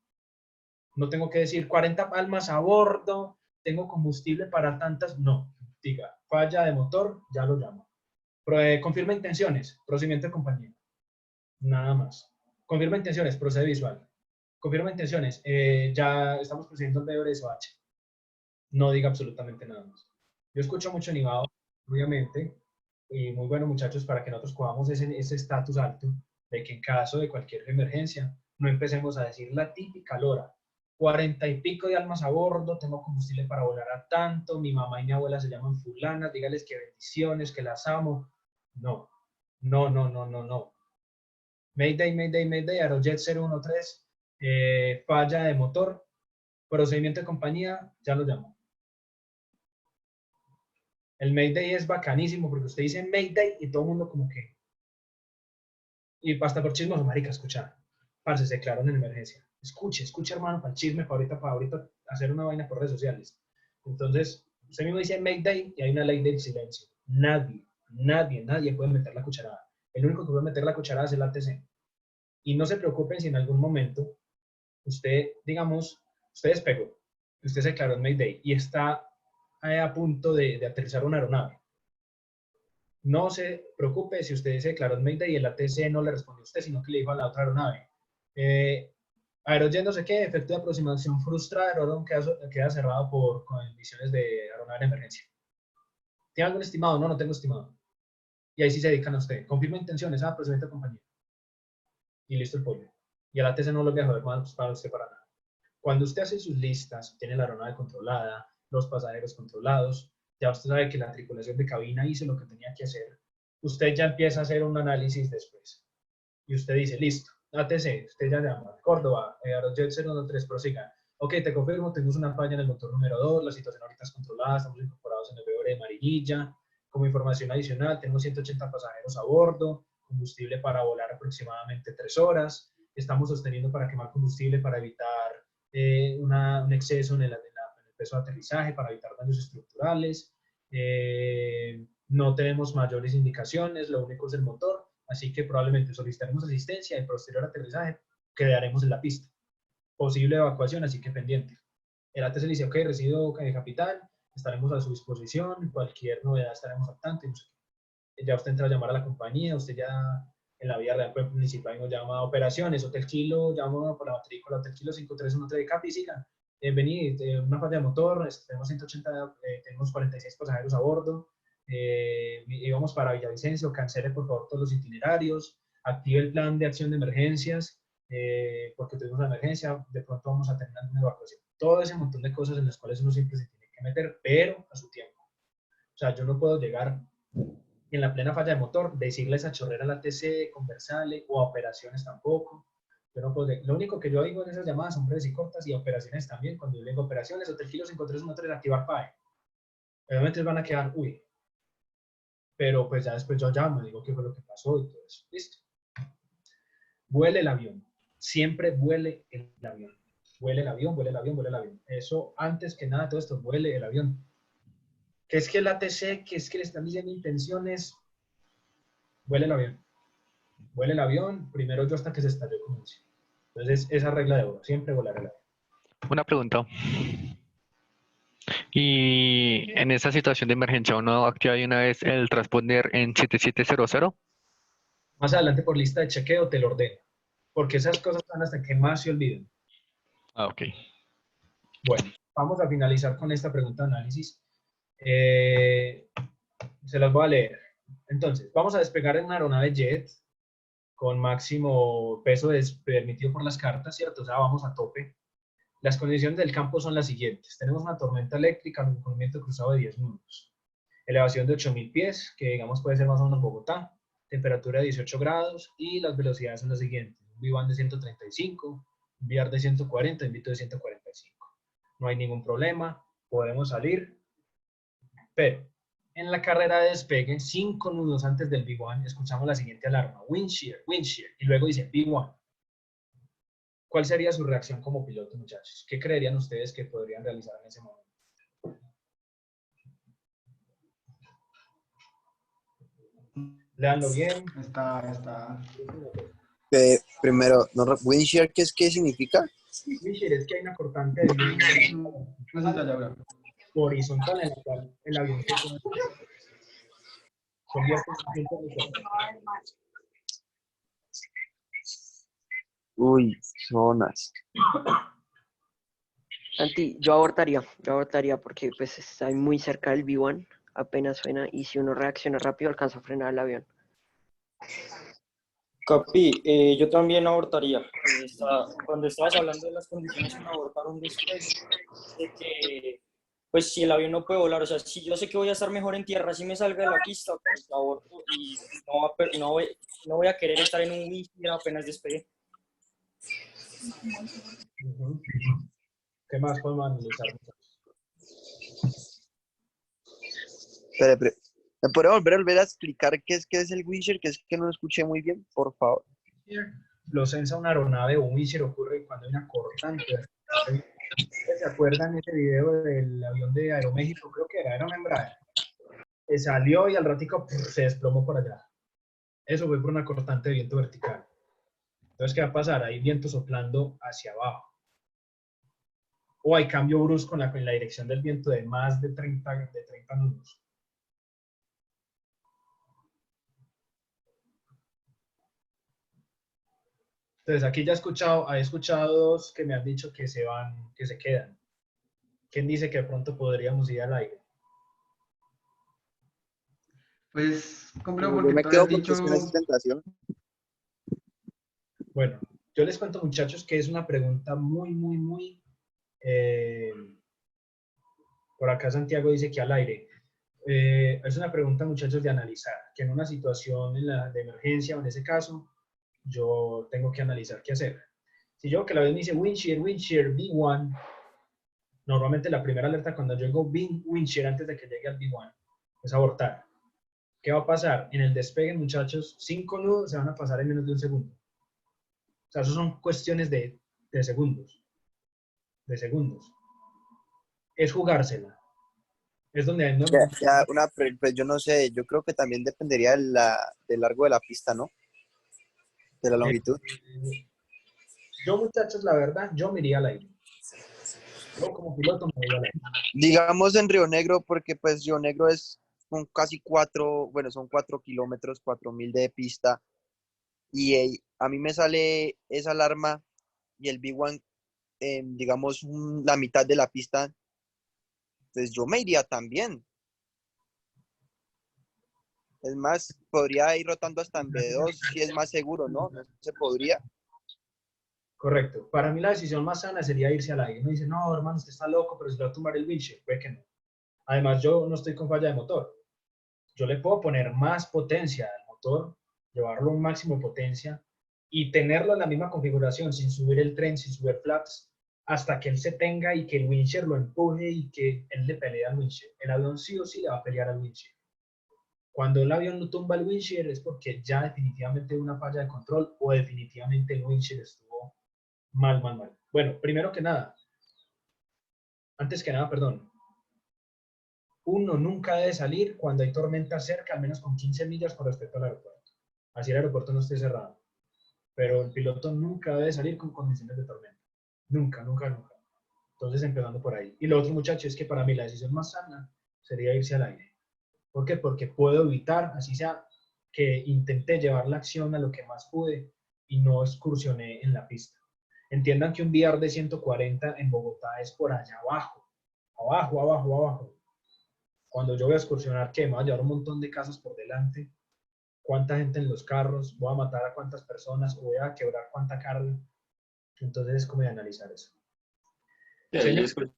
No tengo que decir 40 palmas a bordo, tengo combustible para tantas, no. Diga, falla de motor, ya lo llamo. Confirma intenciones, procedimiento de compañía. Nada más. Confirma intenciones, procede visual. Confirma intenciones, ya estamos procediendo el deber de SOH. No diga absolutamente nada más. Yo escucho mucho animado, obviamente, y muy bueno, muchachos, para que nosotros cojamos ese estatus alto de que en caso de cualquier emergencia no empecemos a decir la típica lora. 40 y pico de almas a bordo, tengo combustible para volar a tanto, mi mamá y mi abuela se llaman fulanas, dígales que bendiciones, que las amo. No. Mayday, Mayday, Mayday, Aerojet 013, falla de motor, procedimiento de compañía, ya lo llamo. El Mayday es bacanísimo porque usted dice Mayday y todo el mundo como que... Y hasta por chismoso, marica, escucha. Parce, se declararon en emergencia. Escuche, hermano, para el chisme, para ahorita hacer una vaina por redes sociales. Entonces, usted mismo dice Mayday y hay una ley del silencio. Nadie puede meter la cucharada. El único que puede meter la cucharada es el ATC. Y no se preocupen si en algún momento usted, digamos, usted despegó, usted se declaró en Mayday y está a punto de aterrizar una aeronave. No se preocupe si usted se declaró en Mayday y el ATC no le respondió a usted, sino que le dijo a la otra aeronave. Aerojet no sé qué, efecto de aproximación frustrada, aeródromo queda cerrado por condiciones de aeronave de emergencia. ¿Tiene algún estimado? No tengo estimado. Y ahí sí se dedican a usted. Confirma intenciones, procedimiento de compañía. Y listo el pollo. Y el ATC no lo voy a joder más para usted para nada. Cuando usted hace sus listas, tiene la aeronave controlada, los pasajeros controlados, ya usted sabe que la tripulación de cabina hizo lo que tenía que hacer. Usted ya empieza a hacer un análisis después. Y usted dice, listo, ATC, usted ya llama, Córdoba, Aerojet 013, prosiga. Ok, te confirmo, tenemos una falla en el motor número 2, la situación ahorita es controlada, estamos incorporados en el BOR de Marinilla. Como información adicional, tenemos 180 pasajeros a bordo, combustible para volar aproximadamente 3 horas. Estamos sosteniendo para quemar combustible para evitar un exceso en el peso de aterrizaje, para evitar daños estructurales. No tenemos mayores indicaciones, lo único es el motor, así que probablemente solicitaremos asistencia y posterior aterrizaje quedaremos en la pista. Posible evacuación, así que pendiente. El ATC le dice, ok, resido capitán, estaremos a su disposición, cualquier novedad estaremos al tanto. Ya usted entra a llamar a la compañía, usted ya en la vía real principal nos llama a operaciones, Hotel Kilo, llamo por la matrícula, Hotel Kilo 5313 de Capisica, vení, una falla de motor, tenemos 180, tenemos 46 pasajeros a bordo, íbamos para Villavicencio, cancele por favor todos los itinerarios, active el plan de acción de emergencias, porque tuvimos una emergencia, de pronto vamos a tener una evacuación. Todo ese montón de cosas en las cuales uno siempre se tiene que meter, pero a su tiempo. O sea, yo no puedo llegar en la plena falla de motor, decirle esa chorrera a la TC, conversarle, o a operaciones tampoco. Yo no puedo, lo único que yo digo en esas llamadas son breves y cortas, y operaciones también, cuando yo le digo operaciones, Hotel Kilo 5313, activar PAE. Obviamente van a quedar, uy, pero pues ya después yo llamo, digo qué fue lo que pasó y todo eso. Listo. Vuele el avión. Siempre vuele el avión. Vuele el avión, vuele el avión, vuele el avión. Eso, antes que nada, todo esto, vuele el avión. Que es que el ATC, que es que le están diciendo intenciones, vuele el avión. Vuele el avión, primero yo hasta que se estalle comience. Entonces, esa regla de oro, siempre volar el avión. Una pregunta. Y en esa situación de emergencia, ¿uno activa de una vez el transponder en 7700? Más adelante por lista de chequeo te lo ordeno. Porque esas cosas van hasta que más se olviden. Ah, ok. Bueno, vamos a finalizar con esta pregunta de análisis. Se las voy a leer. Entonces, vamos a despegar en una aeronave jet con máximo peso permitido por las cartas, ¿cierto? O sea, vamos a tope. Las condiciones del campo son las siguientes. Tenemos una tormenta eléctrica, un movimiento cruzado de 10 minutos. Elevación de 8.000 pies, que digamos puede ser más o menos Bogotá. Temperatura de 18 grados y las velocidades son las siguientes. Un V1 de 135, un VR de 140, un VTOL de 145. No hay ningún problema, podemos salir. Pero en la carrera de despegue, 5 nudos antes del V1, escuchamos la siguiente alarma. Wind shear, y luego dice V1. ¿Cuál sería su reacción como piloto, muchachos? ¿Qué creerían ustedes que podrían realizar en ese momento? Leanlo bien. Está. Primero, wind shear, ¿qué significa? Wind shear es que hay una cortante de viento horizontal en la cual el avión se convierte en viento horizontal. Uy, zonas. Santi, yo abortaría porque pues está muy cerca del V1, apenas suena, y si uno reacciona rápido alcanza a frenar el avión. Capi, yo también abortaría. Cuando estabas hablando de las condiciones que me abortaron después de que pues si el avión no puede volar, o sea, si yo sé que voy a estar mejor en tierra, si me salga de la pista, pues aborto y no voy a querer estar en un Windshield apenas despegue. ¿Qué más podemos analizar? Espere. ¿Me puede volver a explicar qué es el Witcher? Que es que no lo escuché muy bien, por favor. Lo censa una aeronave o un Windshield ocurre cuando hay una cortante. ¿Se acuerdan ese video del avión de Aeroméxico? Creo que era un Embraer. Que salió y al ratico se desplomó por allá. Eso fue por una cortante de viento vertical. Entonces, ¿qué va a pasar? Hay viento soplando hacia abajo. O hay cambio brusco en la dirección del viento de más de 30 nudos. Entonces, aquí ya he escuchado dos que me han dicho que se van, que se quedan. ¿Quién dice que de pronto podríamos ir al aire? Pues, complejo, Yo porque me tú quedo has porque dicho, es que no es tentación. Bueno, yo les cuento, muchachos, que es una pregunta muy... por acá Santiago dice que al aire. Es una pregunta, muchachos, de analizar, que en una situación de emergencia o en ese caso, yo tengo que analizar qué hacer. Si yo que la vez me dice Windshield, B1, normalmente la primera alerta cuando yo digo Windshield antes de que llegue al B1 es abortar. ¿Qué va a pasar? En el despegue, muchachos, 5 nudos se van a pasar en menos de un segundo. O sea, eso son cuestiones de segundos. De segundos. Es jugársela. Es donde hay Pues yo no sé, yo creo que también dependería del largo de la pista, ¿no? De la longitud. Yo, muchachos, la verdad, yo me iría al aire. Yo como piloto me iría al aire. Digamos en Río Negro, porque pues Río Negro son casi 4 kilómetros, 4.000 de pista, y a mí me sale esa alarma y el B1, digamos, la mitad de la pista, pues yo me iría también. Es más, podría ir rotando hasta en B2 si es más seguro, ¿no? No se podría. Correcto. Para mí la decisión más sana sería irse al aire. Uno dice, no, hermano, usted está loco, pero se le va a tumbar el windshield. Puede que no. Además, yo no estoy con falla de motor. Yo le puedo poner más potencia al motor, llevarlo a un máximo de potencia y tenerlo en la misma configuración, sin subir el tren, sin subir flaps, hasta que él se tenga y que el windshield lo empuje y que él le pelee al windshield. El avión sí o sí le va a pelear al windshield. Cuando el avión no tumba el windshield es porque ya definitivamente hay una falla de control o definitivamente el windshield estuvo mal. Bueno, antes que nada, perdón. Uno nunca debe salir cuando hay tormenta cerca, al menos con 15 millas con respecto al aeropuerto. Así el aeropuerto no esté cerrado. Pero el piloto nunca debe salir con condiciones de tormenta. Nunca. Entonces, empezando por ahí. Y lo otro, muchachos, es que para mí la decisión más sana sería irse al aire. ¿Por qué? Porque puedo evitar, así sea, que intenté llevar la acción a lo que más pude y no excursioné en la pista. Entiendan que un VR de 140 en Bogotá es por allá abajo. Abajo. Cuando yo voy a excursionar, ¿qué? Me voy a llevar un montón de casas por delante. ¿Cuánta gente en los carros? ¿Voy a matar a cuántas personas? ¿O voy a quebrar cuánta carga? Entonces es como de analizar eso. Y ahí después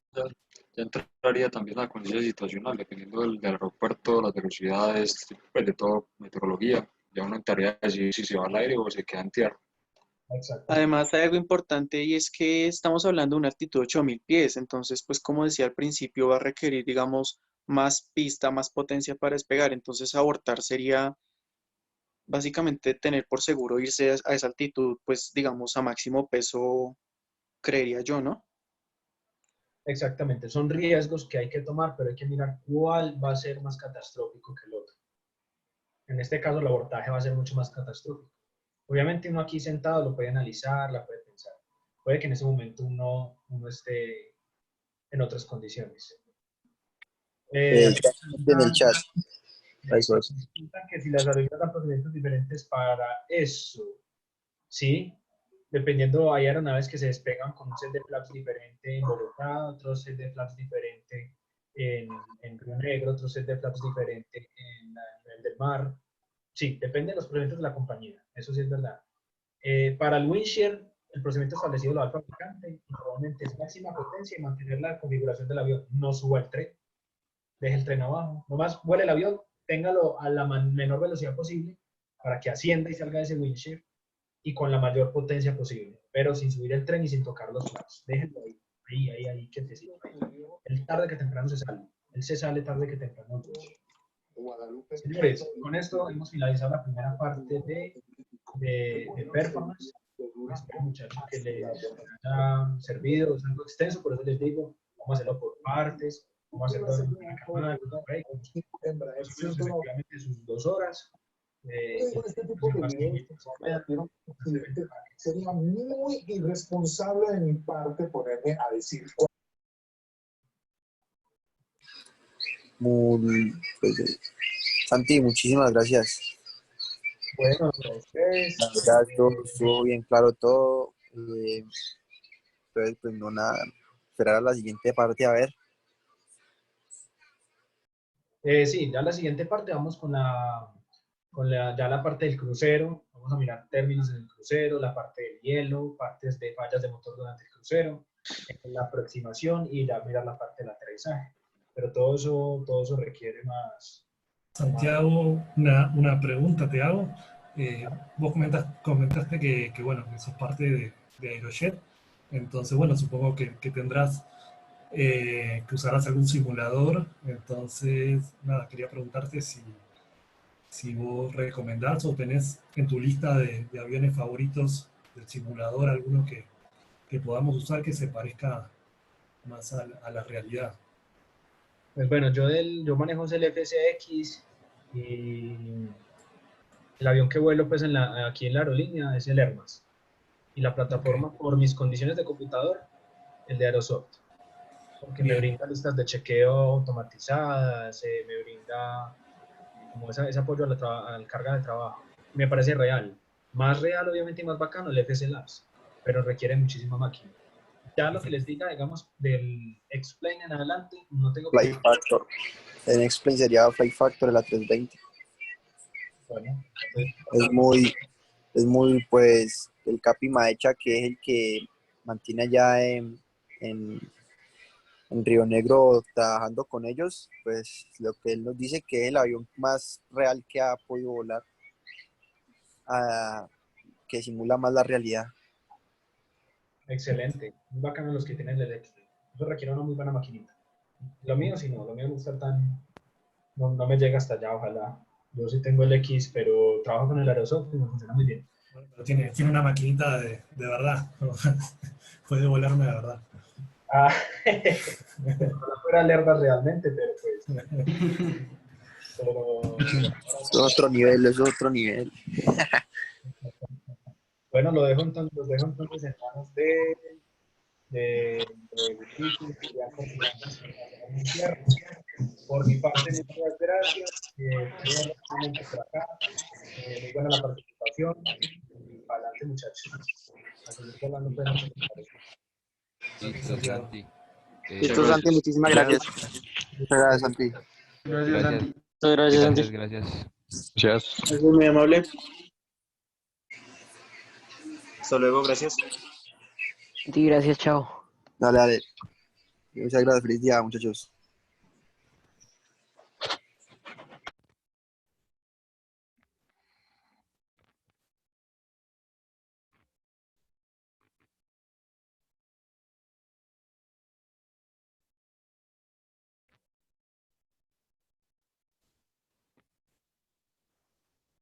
ya entraría también la conciencia situacional, dependiendo del aeropuerto, las velocidades, pues de todo, meteorología. Ya uno entraría a decidir si se va al aire o se queda en tierra. Exacto. Además, hay algo importante y es que estamos hablando de una altitud de 8.000 pies, entonces, pues como decía al principio, va a requerir, digamos, más pista, más potencia para despegar, entonces abortar sería básicamente tener por seguro irse a esa altitud, pues digamos, a máximo peso, creería yo, ¿no? Exactamente, son riesgos que hay que tomar, pero hay que mirar cuál va a ser más catastrófico que el otro. En este caso, el abortaje va a ser mucho más catastrófico. Obviamente uno aquí sentado lo puede analizar, la puede pensar. Puede que en ese momento uno esté en otras condiciones. En el chat. Eso es. Que si las aerolíneas dan procedimientos diferentes para eso, ¿sí? Dependiendo, hay aeronaves que se despegan con un set de flaps diferente en Bogotá, otro set de flaps diferente en Río Negro, otro set de flaps diferente en a nivel del mar. Sí, depende de los procedimientos de la compañía, eso sí es verdad. Para el windshield, el procedimiento establecido lo da el fabricante y normalmente es máxima potencia y mantener la configuración del avión. No suba el tren, deje el tren abajo, nomás vuele el avión, téngalo a la menor velocidad posible para que ascienda y salga de ese windshield y con la mayor potencia posible, pero sin subir el tren y sin tocar los flaps. Déjenlo ahí, quietecito. El tarde que temprano se sale. Él se sale tarde que temprano. Señores, con esto hemos finalizado la primera parte de performance. Espero, muchachos, que les haya servido. Es algo extenso, por eso les digo, vamos a hacerlo por partes, vamos a hacerlo en una cámara, efectivamente sus 2 horas. Sería muy irresponsable de mi parte ponerme a decir. Santi, muchísimas gracias. Bueno, ustedes. La verdad, estuvo bien claro todo. Entonces, pues no nada, esperar a la siguiente parte a ver. Sí, ya la siguiente parte vamos con ya la parte del crucero. Vamos a mirar términos en el crucero, la parte del hielo, partes de fallas de motor durante el crucero, la aproximación y ya mirar la parte del aterrizaje. Pero todo eso requiere más. Santiago, una pregunta te hago. Vos comentaste que bueno, que sos parte de Aerojet, entonces bueno, supongo que tendrás, que usarás algún simulador, entonces nada, quería preguntarte si vos recomendás o tenés en tu lista de aviones favoritos del simulador alguno que podamos usar que se parezca más a la realidad. Pues bueno, yo manejo el FSX y el avión que vuelo pues aquí en la aerolínea es el Airbus. Y la plataforma, por mis condiciones de computador, el de Aerosoft. Porque me brinda listas de chequeo automatizadas, me brinda como ese apoyo a la carga de trabajo. Me parece real. Más real, obviamente, y más bacano el FC Labs, pero requiere muchísima máquina. Ya lo que les diga, digamos, del X-Plane en adelante, no tengo... Flight Factor. En X-Plane sería Flight Factor el A320. Bueno, es muy, pues, el Capi Maecha, que es el que mantiene allá en Río Negro trabajando con ellos, pues lo que él nos dice que es el avión más real que ha podido volar, que simula más la realidad. Excelente, muy bacano los que tienen el X-Plane. Eso requiere una muy buena maquinita. Lo mío sí no, lo mío no está no me llega hasta allá, ojalá. Yo sí tengo el X, pero trabajo con el Aerosoft y me funciona muy bien. Bueno, pero tiene una maquinita de verdad, puede volarme de verdad. Ojalá fuera Lerda realmente, pero pues... Es otro nivel. Bueno, los dejo entonces en manos de por mi parte, muchas gracias. Por acá. Muy buena la participación. Y para adelante, muchachos. A seguir hablando, pues, Listo, Santi. Listo, Santi, muchísimas gracias. Muchas gracias, Santi. Gracias, Santi. Muchas gracias, Santi. Gracias. Es muy amable. Hasta luego, gracias. Sí, gracias, chao. Dale. Muchas gracias, feliz día, muchachos.